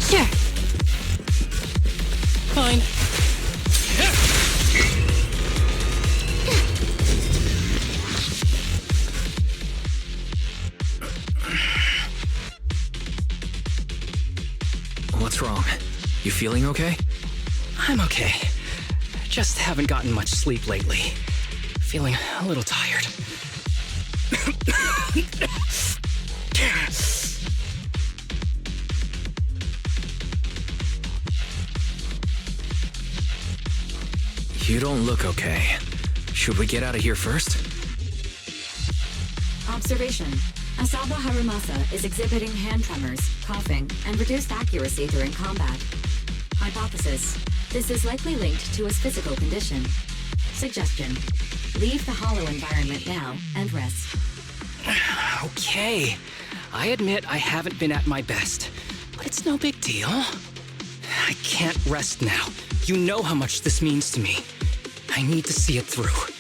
S1: Sure. Fine.
S5: What's wrong? You feeling okay?
S1: I'm okay. Just haven't gotten much sleep lately. Feeling a little tired.
S5: You don't look okay. Should we get out of here first?
S15: Observation. Asaba Harumasa is exhibiting hand tremors, coughing, and reduced accuracy during combat. Hypothesis. This is likely linked to his physical condition. Suggestion. Leave the hollow environment now and rest.
S1: Okay. I admit I haven't been at my best, but it's no big deal. I can't rest now. You know how much this means to me. I need to see it through.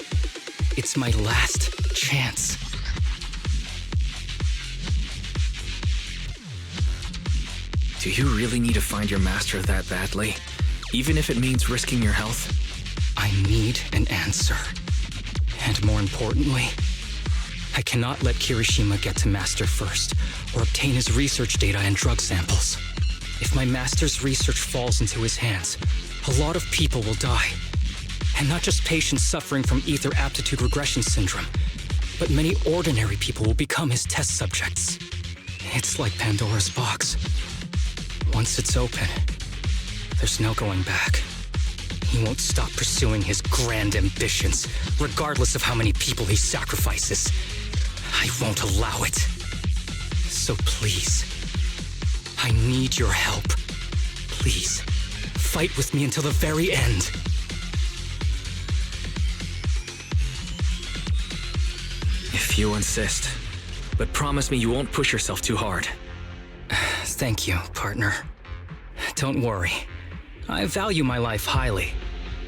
S1: It's my last chance.
S5: Do you really need to find your master that badly? Even if it means risking your health?
S1: I need an answer. And more importantly, I cannot let Kirishima get to Master first, or obtain his research data and drug samples. If my Master's research falls into his hands, a lot of people will die. And not just patients suffering from ether aptitude regression syndrome, but many ordinary people will become his test subjects. It's like Pandora's box. Once it's open, there's no going back. He won't stop pursuing his grand ambitions, regardless of how many people he sacrifices. I won't allow it. So please, I need your help. Please, fight with me until the very end.
S5: If you insist. But promise me you won't push yourself too hard.
S1: Thank you, partner. Don't worry. I value my life highly,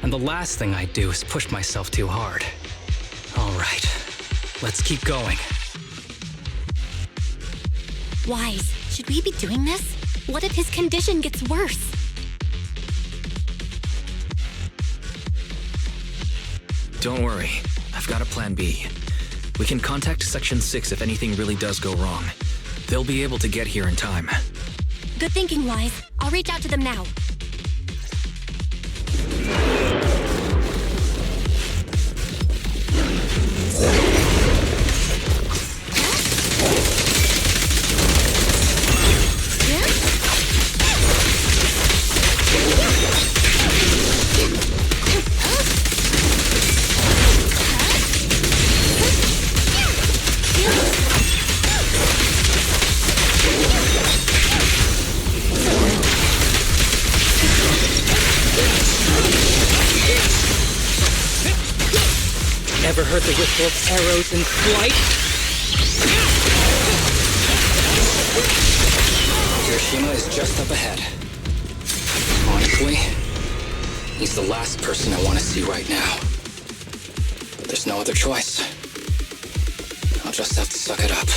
S1: and the last thing I'd do is push myself too hard. All right, let's keep going.
S6: Wise, should we be doing this? What if his condition gets worse?
S5: Don't worry, I've got a plan B. We can contact Section 6 if anything really does go wrong. They'll be able to get here in time.
S6: Good thinking, Wise. I'll reach out to them now.
S1: Ever heard the whistle of arrows in flight? Kirishima is just up ahead. Honestly, he's the last person I want to see right now. But there's no other choice. I'll just have to suck it up.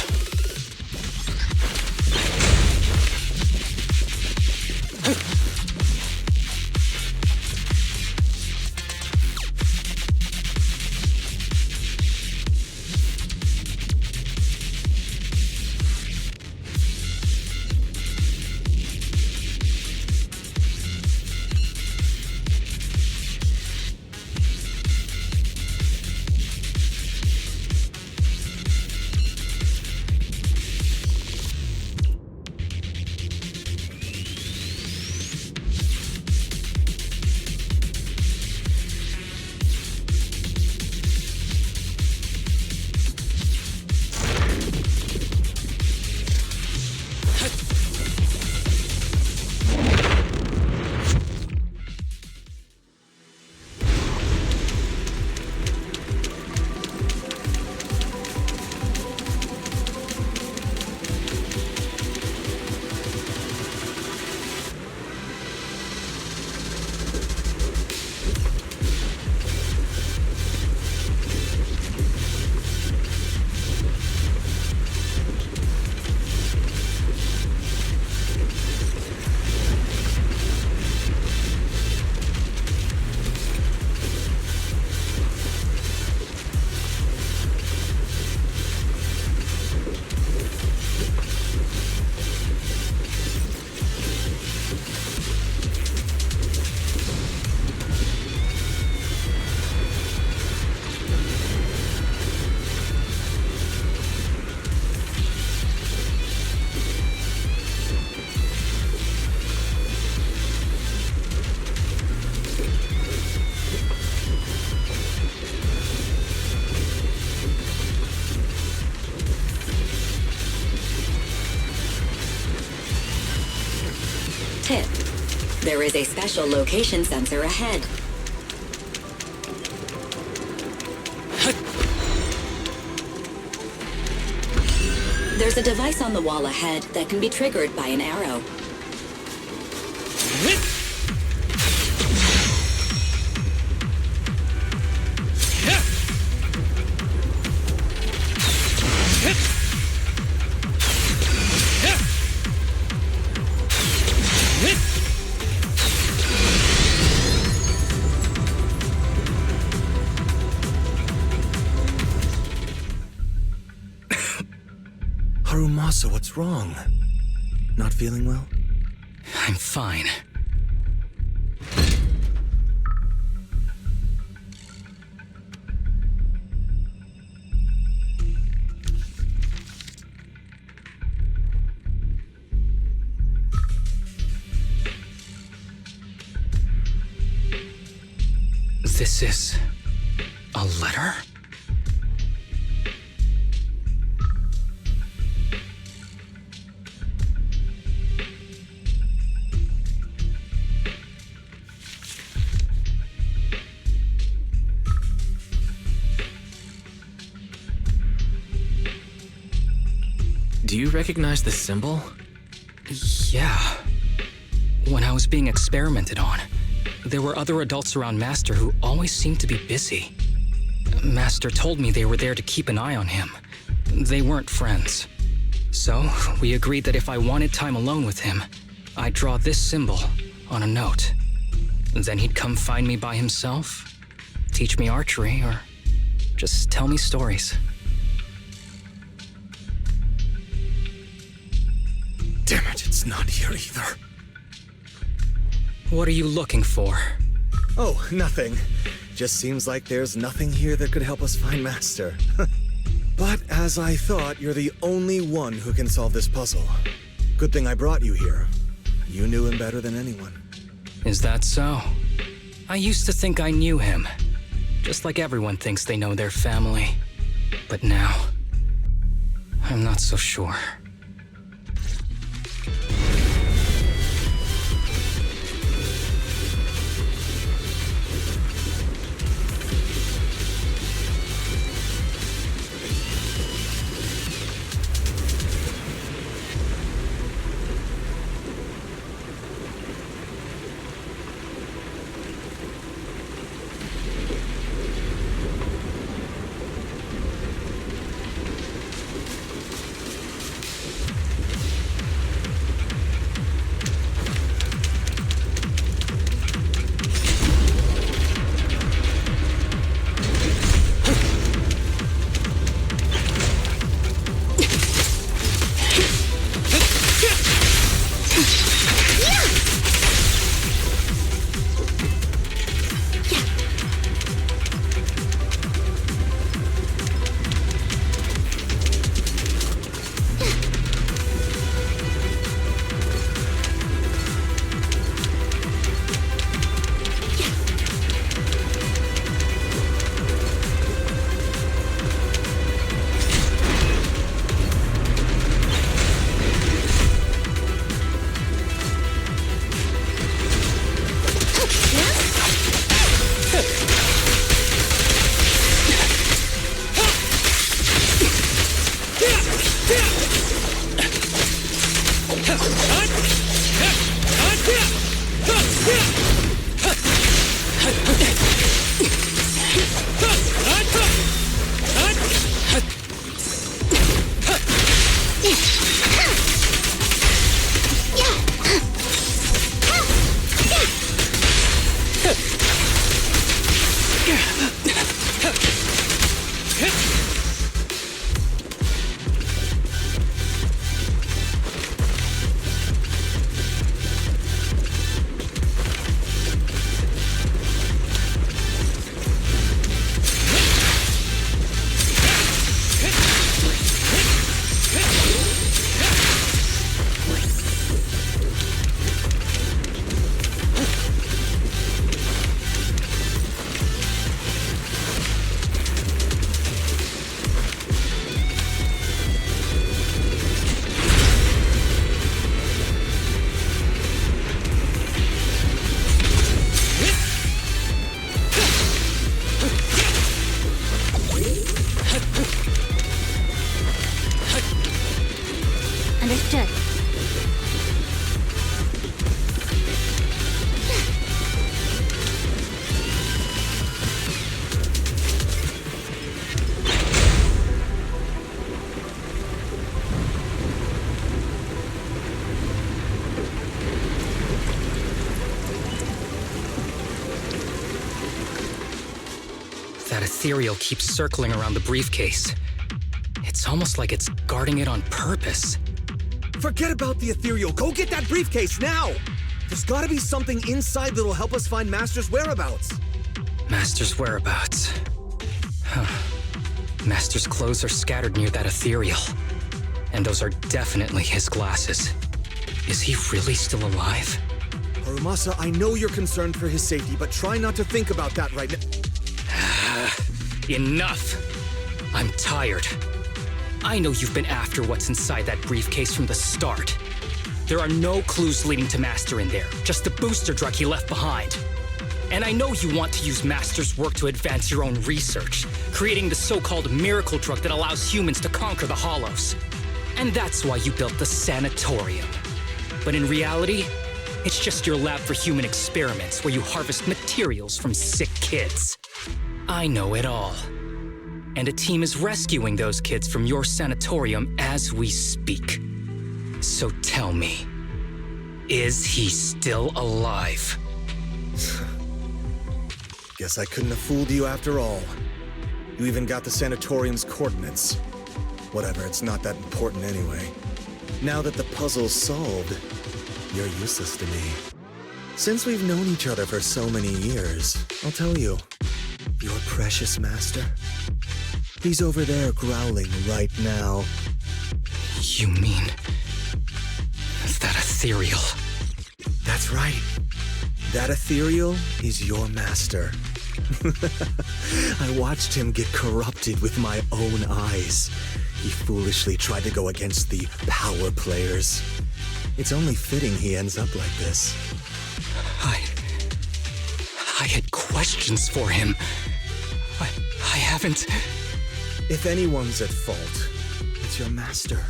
S15: tip. There is a special location sensor ahead. There's a device on the wall ahead that can be triggered by an arrow.
S10: Harumasa, what's wrong? Not feeling well?
S1: I'm fine. This is a letter?
S5: Do you recognize this symbol?
S1: Yeah. When I was being experimented on, there were other adults around Master who always seemed to be busy. Master told me they were there to keep an eye on him. They weren't friends. So, we agreed that if I wanted time alone with him, I'd draw this symbol on a note. Then he'd come find me by himself, teach me archery, or just tell me stories.
S10: Damn it, it's not here either.
S1: What are you looking for?
S10: Oh, nothing. Just seems like there's nothing here that could help us find Master. But as I thought, you're the only one who can solve this puzzle. Good thing I brought you here. You knew him better than anyone.
S1: Is that so? I used to think I knew him. Just like everyone thinks they know their family. But now, I'm not so sure. That ethereal keeps circling around the briefcase. It's almost like it's guarding it on purpose.
S10: Forget about the ethereal. Go get that briefcase now! There's gotta be something inside that'll help us find Master's whereabouts.
S1: Master's whereabouts. Huh. Master's clothes are scattered near that ethereal. And those are definitely his glasses. Is he really still alive?
S10: Harumasa, I know you're concerned for his safety, but try not to think about that right now.
S1: Enough! I'm tired. I know you've been after what's inside that briefcase from the start. There are no clues leading to Master in there, just the booster drug he left behind. And I know you want to use Master's work to advance your own research, creating the so-called miracle drug that allows humans to conquer the Hollows. And that's why you built the sanatorium. But in reality, it's just your lab for human experiments where you harvest materials from sick kids. I know it all. And a team is rescuing those kids from your sanatorium as we speak. So tell me, is he still alive?
S10: Guess I couldn't have fooled you after all. You even got the sanatorium's coordinates. Whatever, it's not that important anyway. Now that the puzzle's solved, you're useless to me. Since we've known each other for so many years, I'll tell you, your precious master, he's over there growling right now.
S1: You mean that ethereal?
S10: That's right. That ethereal is your master. I watched him get corrupted with my own eyes. He foolishly tried to go against the power players. It's only fitting he ends up like this.
S1: I had questions for him. I haven't...
S10: If anyone's at fault, it's your master.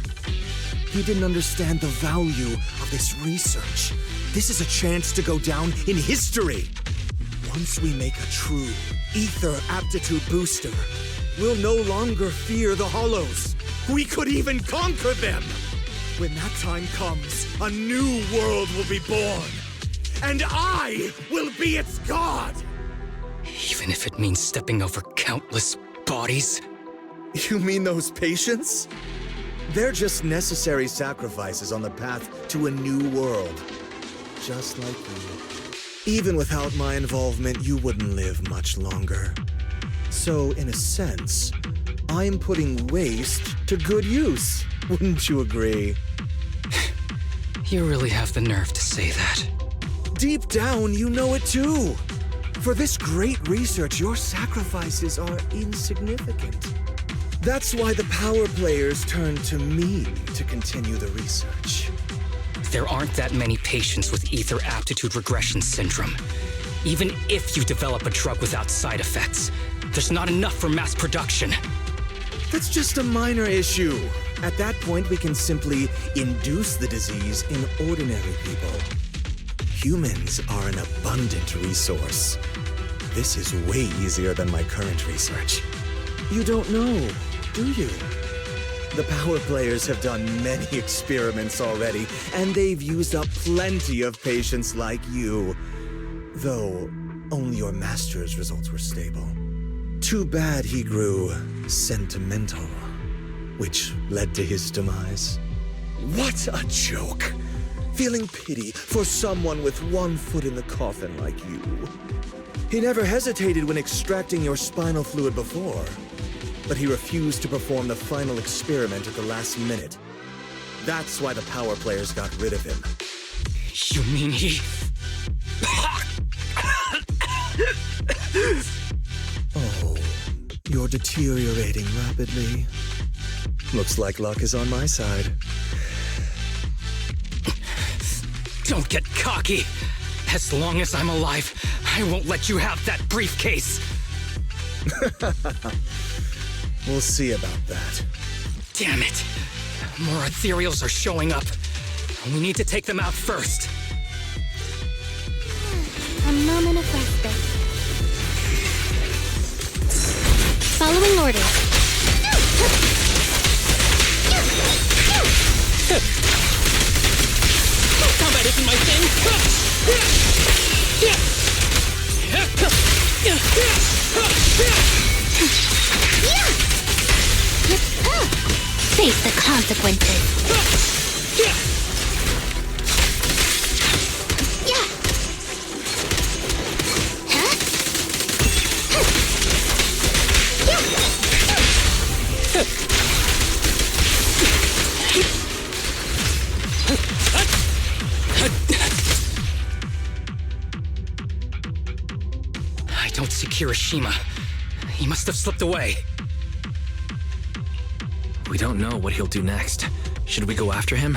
S10: He didn't understand the value of this research. This is a chance to go down in history. Once we make a true ether aptitude booster, we'll no longer fear the Hollows. We could even conquer them. When that time comes, a new world will be born. And I will be its god.
S1: Even if it means stepping over countless bodies?
S10: You mean those patients? They're just necessary sacrifices on the path to a new world. Just like you. Even without my involvement, you wouldn't live much longer. So, in a sense, I'm putting waste to good use. Wouldn't you agree?
S1: You really have the nerve to say that.
S10: Deep down, you know it too. For this great research, your sacrifices are insignificant. That's why the power players turn to me to continue the research.
S1: There aren't that many patients with ether aptitude regression syndrome. Even if you develop a drug without side effects, there's not enough for mass production.
S10: That's just a minor issue. At that point, we can simply induce the disease in ordinary people. Humans are an abundant resource. This is way easier than my current research. You don't know, do you? The power players have done many experiments already, and they've used up plenty of patients like you. Though, only your master's results were stable. Too bad he grew sentimental, which led to his demise. What a joke! Feeling pity for someone with one foot in the coffin like you. He never hesitated when extracting your spinal fluid before, but he refused to perform the final experiment at the last minute. That's why the power players got rid of him.
S1: You mean he...
S10: Oh, you're deteriorating rapidly. Looks like luck is on my side.
S1: Don't get cocky. As long as I'm alive, I won't let you have that briefcase.
S10: We'll see about that.
S1: Damn it. More ethereals are showing up. We need to take them out first.
S4: A moment of respite. Following orders.
S1: Combat isn't my thing.
S4: consequences.
S1: I don't see Kirishima. He must have slipped away.
S5: We don't know what he'll do next. Should we go after him?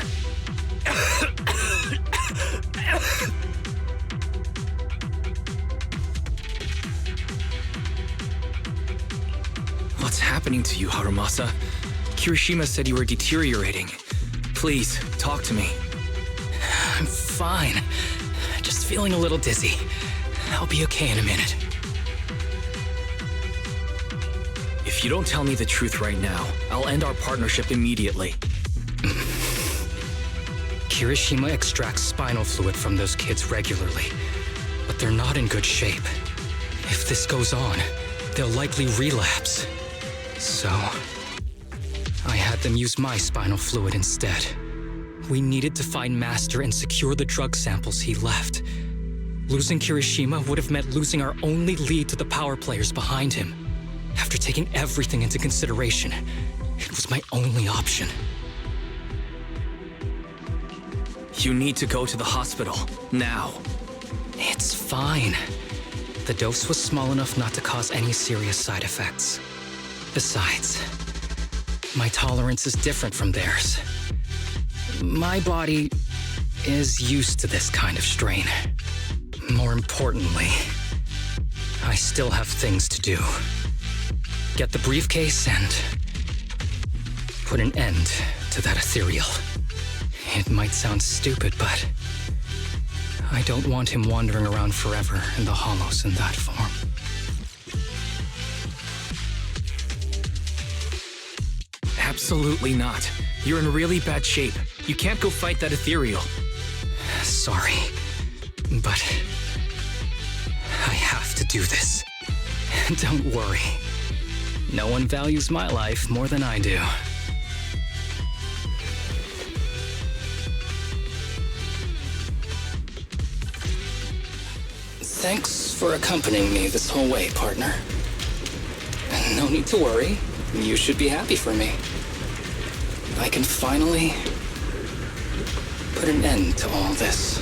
S5: What's happening to you, Harumasa? Kirishima said you were deteriorating. Please, talk to me.
S1: I'm fine. Just feeling a little dizzy. I'll be okay in a minute.
S5: If you don't tell me the truth right now, I'll end our partnership immediately.
S1: Kirishima extracts spinal fluid from those kids regularly, but they're not in good shape. If this goes on, they'll likely relapse. So, I had them use my spinal fluid instead. We needed to find Master and secure the drug samples he left. Losing Kirishima would have meant losing our only lead to the power players behind him. After taking everything into consideration, it was my only option.
S5: You need to go to the hospital, now.
S1: It's fine. The dose was small enough not to cause any serious side effects. Besides, my tolerance is different from theirs. My body is used to this kind of strain. More importantly, I still have things to do. Get the briefcase and put an end to that ethereal. It might sound stupid, but I don't want him wandering around forever in the hollows in that form.
S5: Absolutely not. You're in really bad shape. You can't go fight that ethereal.
S1: Sorry, but I have to do this. Don't worry. No one values my life more than I do. Thanks for accompanying me this whole way, partner. No need to worry. You should be happy for me. I can finally put an end to all this.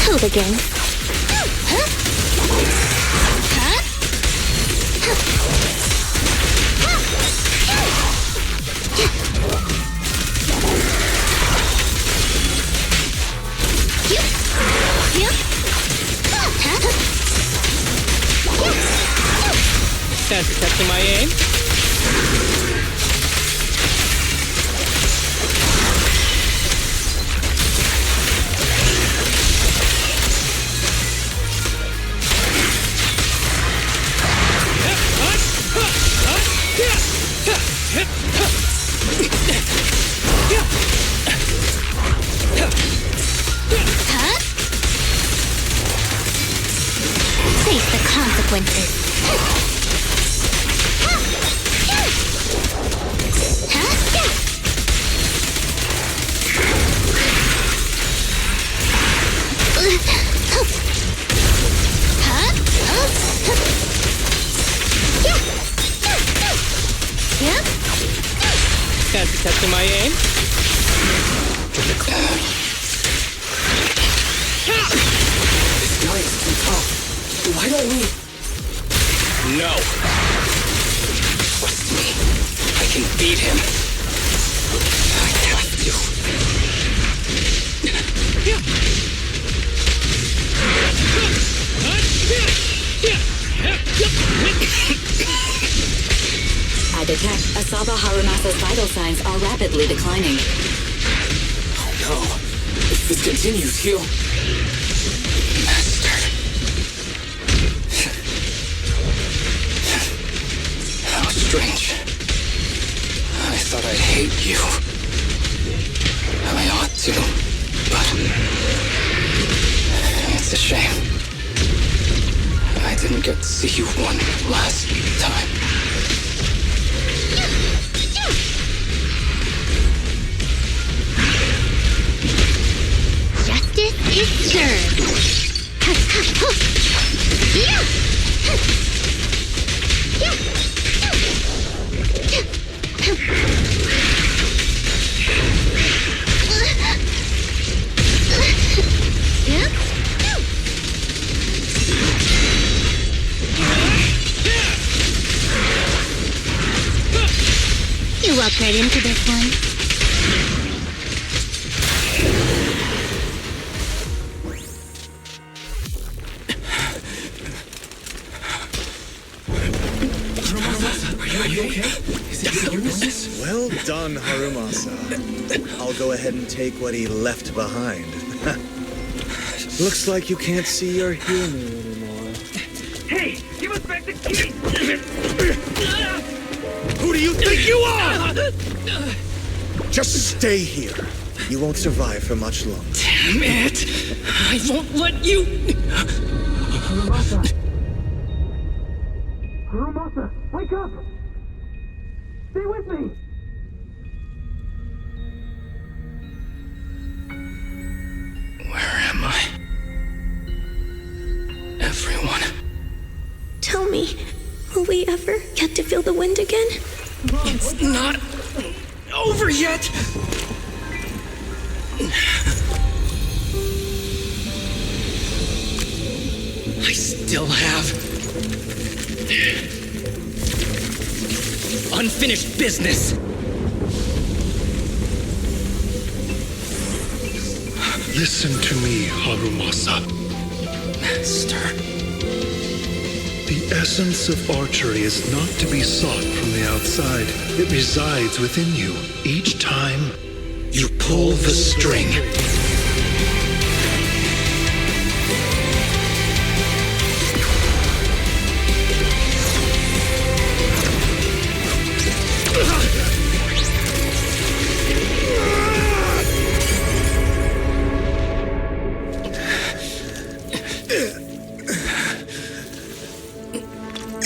S4: Hold again.
S9: Fancy catching my aim?
S4: Face the consequences.
S9: Fancy catching my aim?
S1: This guy is too tough. Why don't we... No. Trust me. I can beat him. I have to.
S15: I detect Asaba Harumasa's vital signs are rapidly declining.
S1: Oh no. If this continues, he'll... Master. How strange. I thought I'd hate you. I ought to, but last time.
S4: Justice is served. You walked right into this one.
S10: Are you okay? Is it serious? Well done, Harumasa. I'll go ahead and take what he left behind. Looks like you can't see or hear me anymore.
S16: Hey, give us back the key!
S10: Who do you think you are? Just stay here. You won't survive for much longer.
S1: Damn it! I won't let you...
S16: Harumasa! Harumasa, wake up! Stay with me!
S1: Where am I? Everyone.
S12: Tell me, will we ever get to feel the wind again?
S1: It's not over yet! I still have unfinished business.
S14: Listen to me, Harumasa.
S1: Master.
S14: The essence of archery is not to be sought from the outside. It resides within you. Each time you pull the string.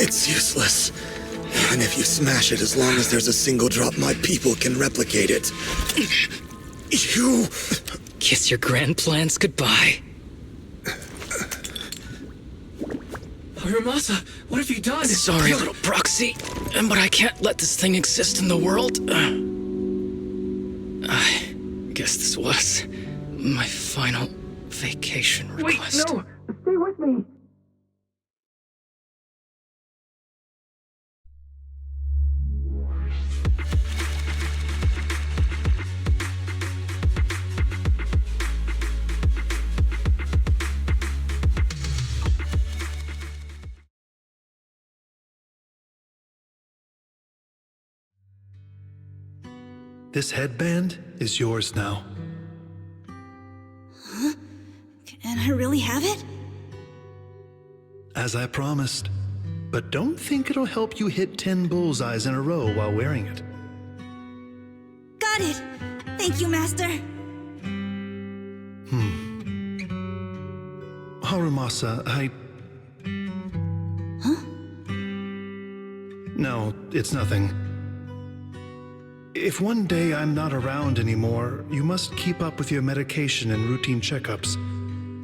S10: It's useless. Even if you smash it, as long as there's a single drop, my people can replicate it. You...
S1: Kiss your grand plans goodbye.
S5: Harumasa, what have you done?
S1: Sorry, little proxy, but I can't let this thing exist in the world. I guess this was my final vacation request.
S16: Wait, no! Stay with me!
S14: This headband is yours now.
S13: Huh? Can I really have it?
S14: As I promised. But don't think it'll help you hit 10 bullseyes in a row while wearing it.
S13: Got it! Thank you, Master!
S14: Harumasa,
S13: Huh?
S14: No, it's nothing. If one day I'm not around anymore, you must keep up with your medication and routine checkups.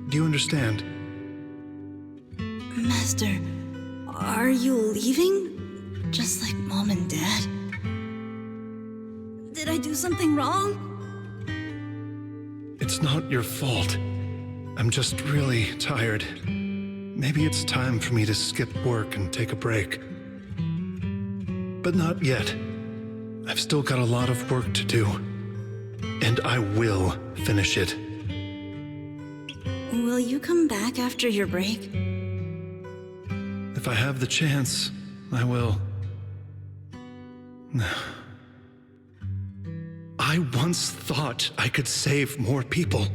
S14: Do you understand?
S13: Master, are you leaving? Just like Mom and Dad? Did I do something wrong?
S14: It's not your fault. I'm just really tired. Maybe it's time for me to skip work and take a break. But not yet. I've still got a lot of work to do. And I will finish it.
S13: Will you come back after your break?
S14: If I have the chance, I will. I once thought I could save more people.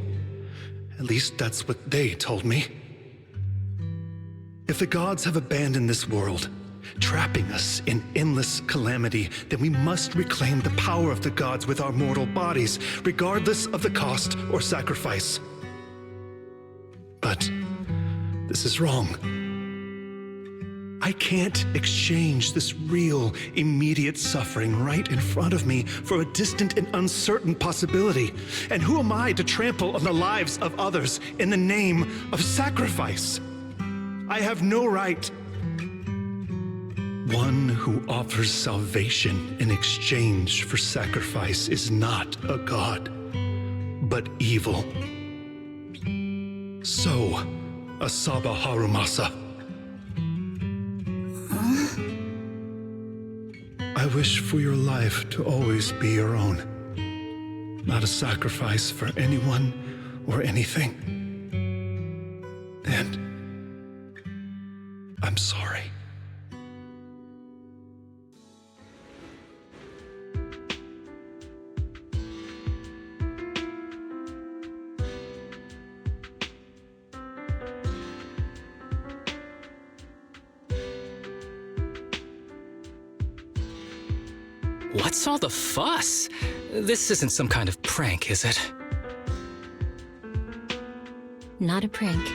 S14: At least that's what they told me. If the gods have abandoned this world, trapping us in endless calamity, then we must reclaim the power of the gods with our mortal bodies, regardless of the cost or sacrifice. But this is wrong. I can't exchange this real, immediate suffering right in front of me for a distant and uncertain possibility. And who am I to trample on the lives of others in the name of sacrifice? I have no right. One who offers salvation in exchange for sacrifice is not a god, but evil. So, Asaba Harumasa, I wish for your life to always be your own, not a sacrifice for anyone or anything. And I'm sorry.
S1: What's all the fuss? This isn't some kind of prank, is it?
S2: Not a prank.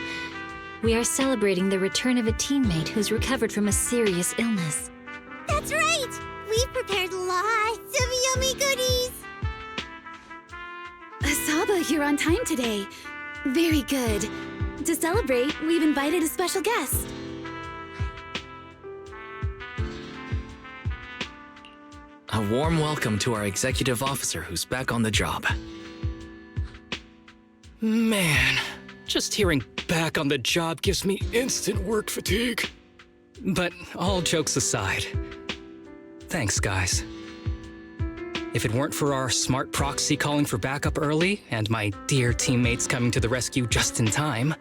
S2: We are celebrating the return of a teammate who's recovered from a serious illness.
S4: That's right! We've prepared lots of yummy goodies!
S3: Asaba, you're on time today. Very good. To celebrate, we've invited a special guest.
S5: A warm welcome to our executive officer who's back on the job.
S1: Man, just hearing back on the job gives me instant work fatigue. But all jokes aside, thanks, guys. If it weren't for our smart proxy calling for backup early and my dear teammates coming to the rescue just in time,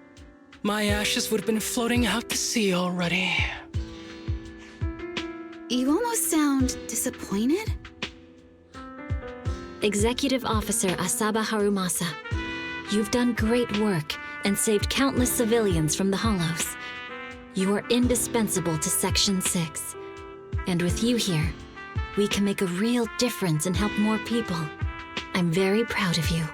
S1: my ashes would have been floating out to sea already.
S3: You almost sound disappointed?
S2: Executive Officer Asaba Harumasa, you've done great work and saved countless civilians from the Hollows. You are indispensable to Section 6. And with you here, we can make a real difference and help more people. I'm very proud of you.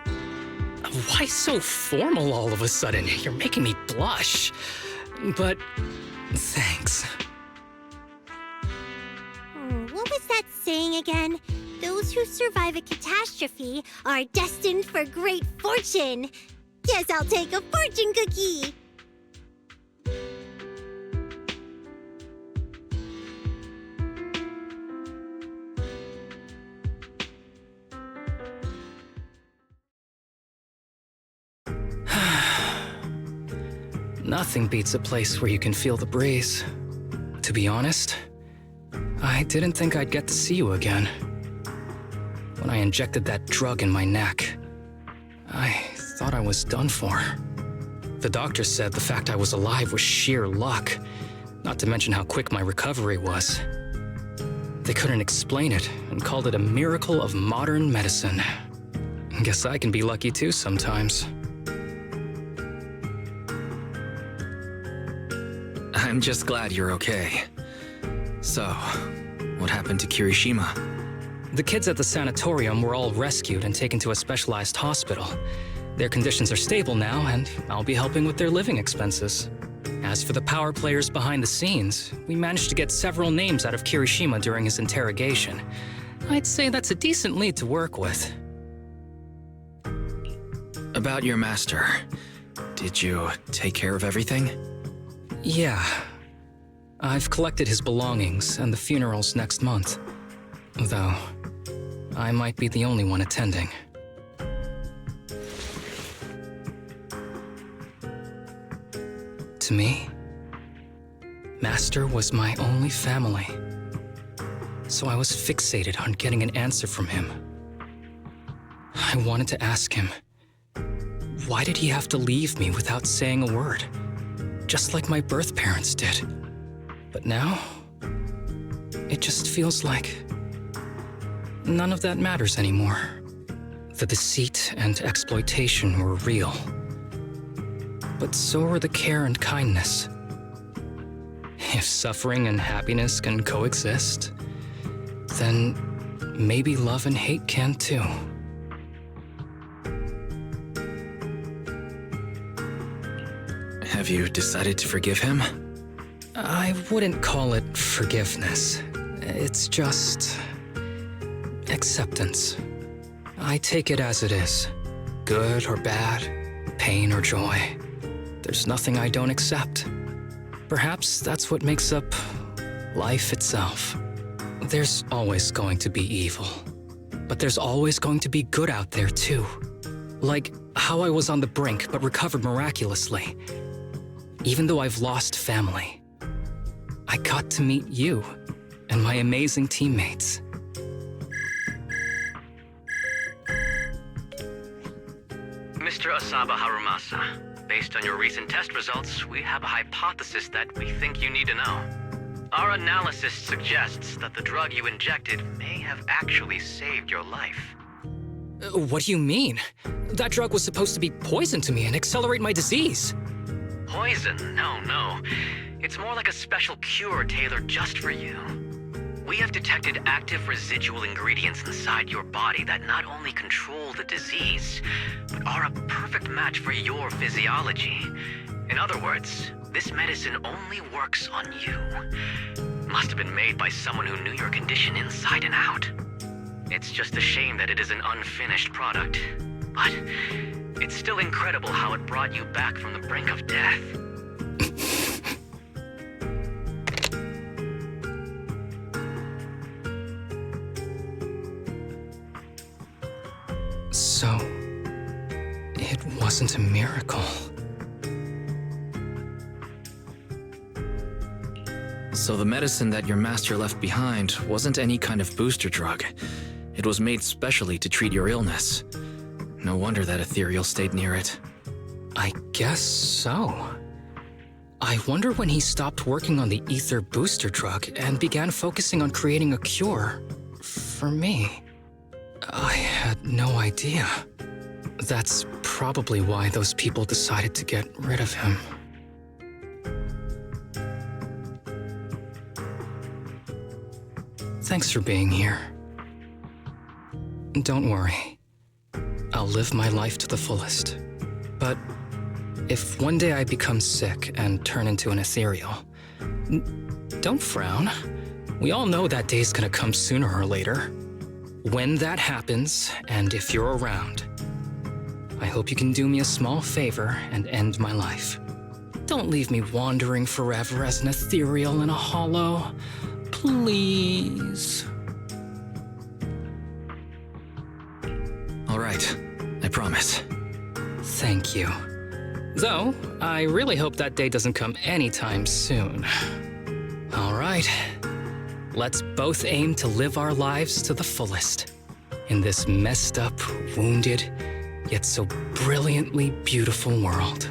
S1: Why so formal all of a sudden? You're making me blush. But thanks.
S4: What was that saying again? Those who survive a catastrophe are destined for great fortune. Guess I'll take a fortune cookie.
S1: Nothing beats a place where you can feel the breeze. To be honest, I didn't think I'd get to see you again. When I injected that drug in my neck, I thought I was done for. The doctor said the fact I was alive was sheer luck, not to mention how quick my recovery was. They couldn't explain it and called it a miracle of modern medicine. Guess I can be lucky too sometimes.
S5: I'm just glad you're okay. So, what happened to Kirishima?
S1: The kids at the sanatorium were all rescued and taken to a specialized hospital. Their conditions are stable now, and I'll be helping with their living expenses. As for the power players behind the scenes, we managed to get several names out of Kirishima during his interrogation. I'd say that's a decent lead to work with.
S5: About your master, did you take care of everything?
S1: Yeah. I've collected his belongings, and the funeral's next month. Though, I might be the only one attending. To me, Master was my only family. So I was fixated on getting an answer from him. I wanted to ask him, why did he have to leave me without saying a word? Just like my birth parents did. But now, it just feels like none of that matters anymore. The deceit and exploitation were real. But so are the care and kindness. If suffering and happiness can coexist, then maybe love and hate can too.
S5: Have you decided to forgive him?
S1: I wouldn't call it forgiveness. It's just acceptance. I take it as it is. Good or bad, pain or joy. There's nothing I don't accept. Perhaps that's what makes up life itself. There's always going to be evil. But there's always going to be good out there too. Like how I was on the brink but recovered miraculously. Even though I've lost family, I got to meet you and my amazing teammates.
S17: Mr. Asaba Harumasa, based on your recent test results, we have a hypothesis that we think you need to know. Our analysis suggests that the drug you injected may have actually saved your life.
S1: What do you mean? That drug was supposed to be poison to me and accelerate my disease.
S17: Poison? No. It's more like a special cure tailored just for you. We have detected active residual ingredients inside your body that not only control the disease, but are a perfect match for your physiology. In other words, this medicine only works on you. Must have been made by someone who knew your condition inside and out. It's just a shame that it is an unfinished product. But it's still incredible how it brought you back from the brink of death.
S1: So, it wasn't a miracle.
S5: So the medicine that your master left behind wasn't any kind of booster drug. It was made specially to treat your illness. No wonder that ethereal stayed near it.
S1: I guess so. I wonder when he stopped working on the ether booster drug and began focusing on creating a cure for me. I had no idea. That's probably why those people decided to get rid of him. Thanks for being here. Don't worry. I'll live my life to the fullest. But if one day I become sick and turn into an ethereal, don't frown. We all know that day's gonna come sooner or later. When that happens, and if you're around, I hope you can do me a small favor and end my life. Don't leave me wandering forever as an ethereal in a hollow. Please.
S5: All right, I promise.
S1: Thank you. Though, I really hope that day doesn't come anytime soon. All right. Let's both aim to live our lives to the fullest in this messed up, wounded, yet so brilliantly beautiful world.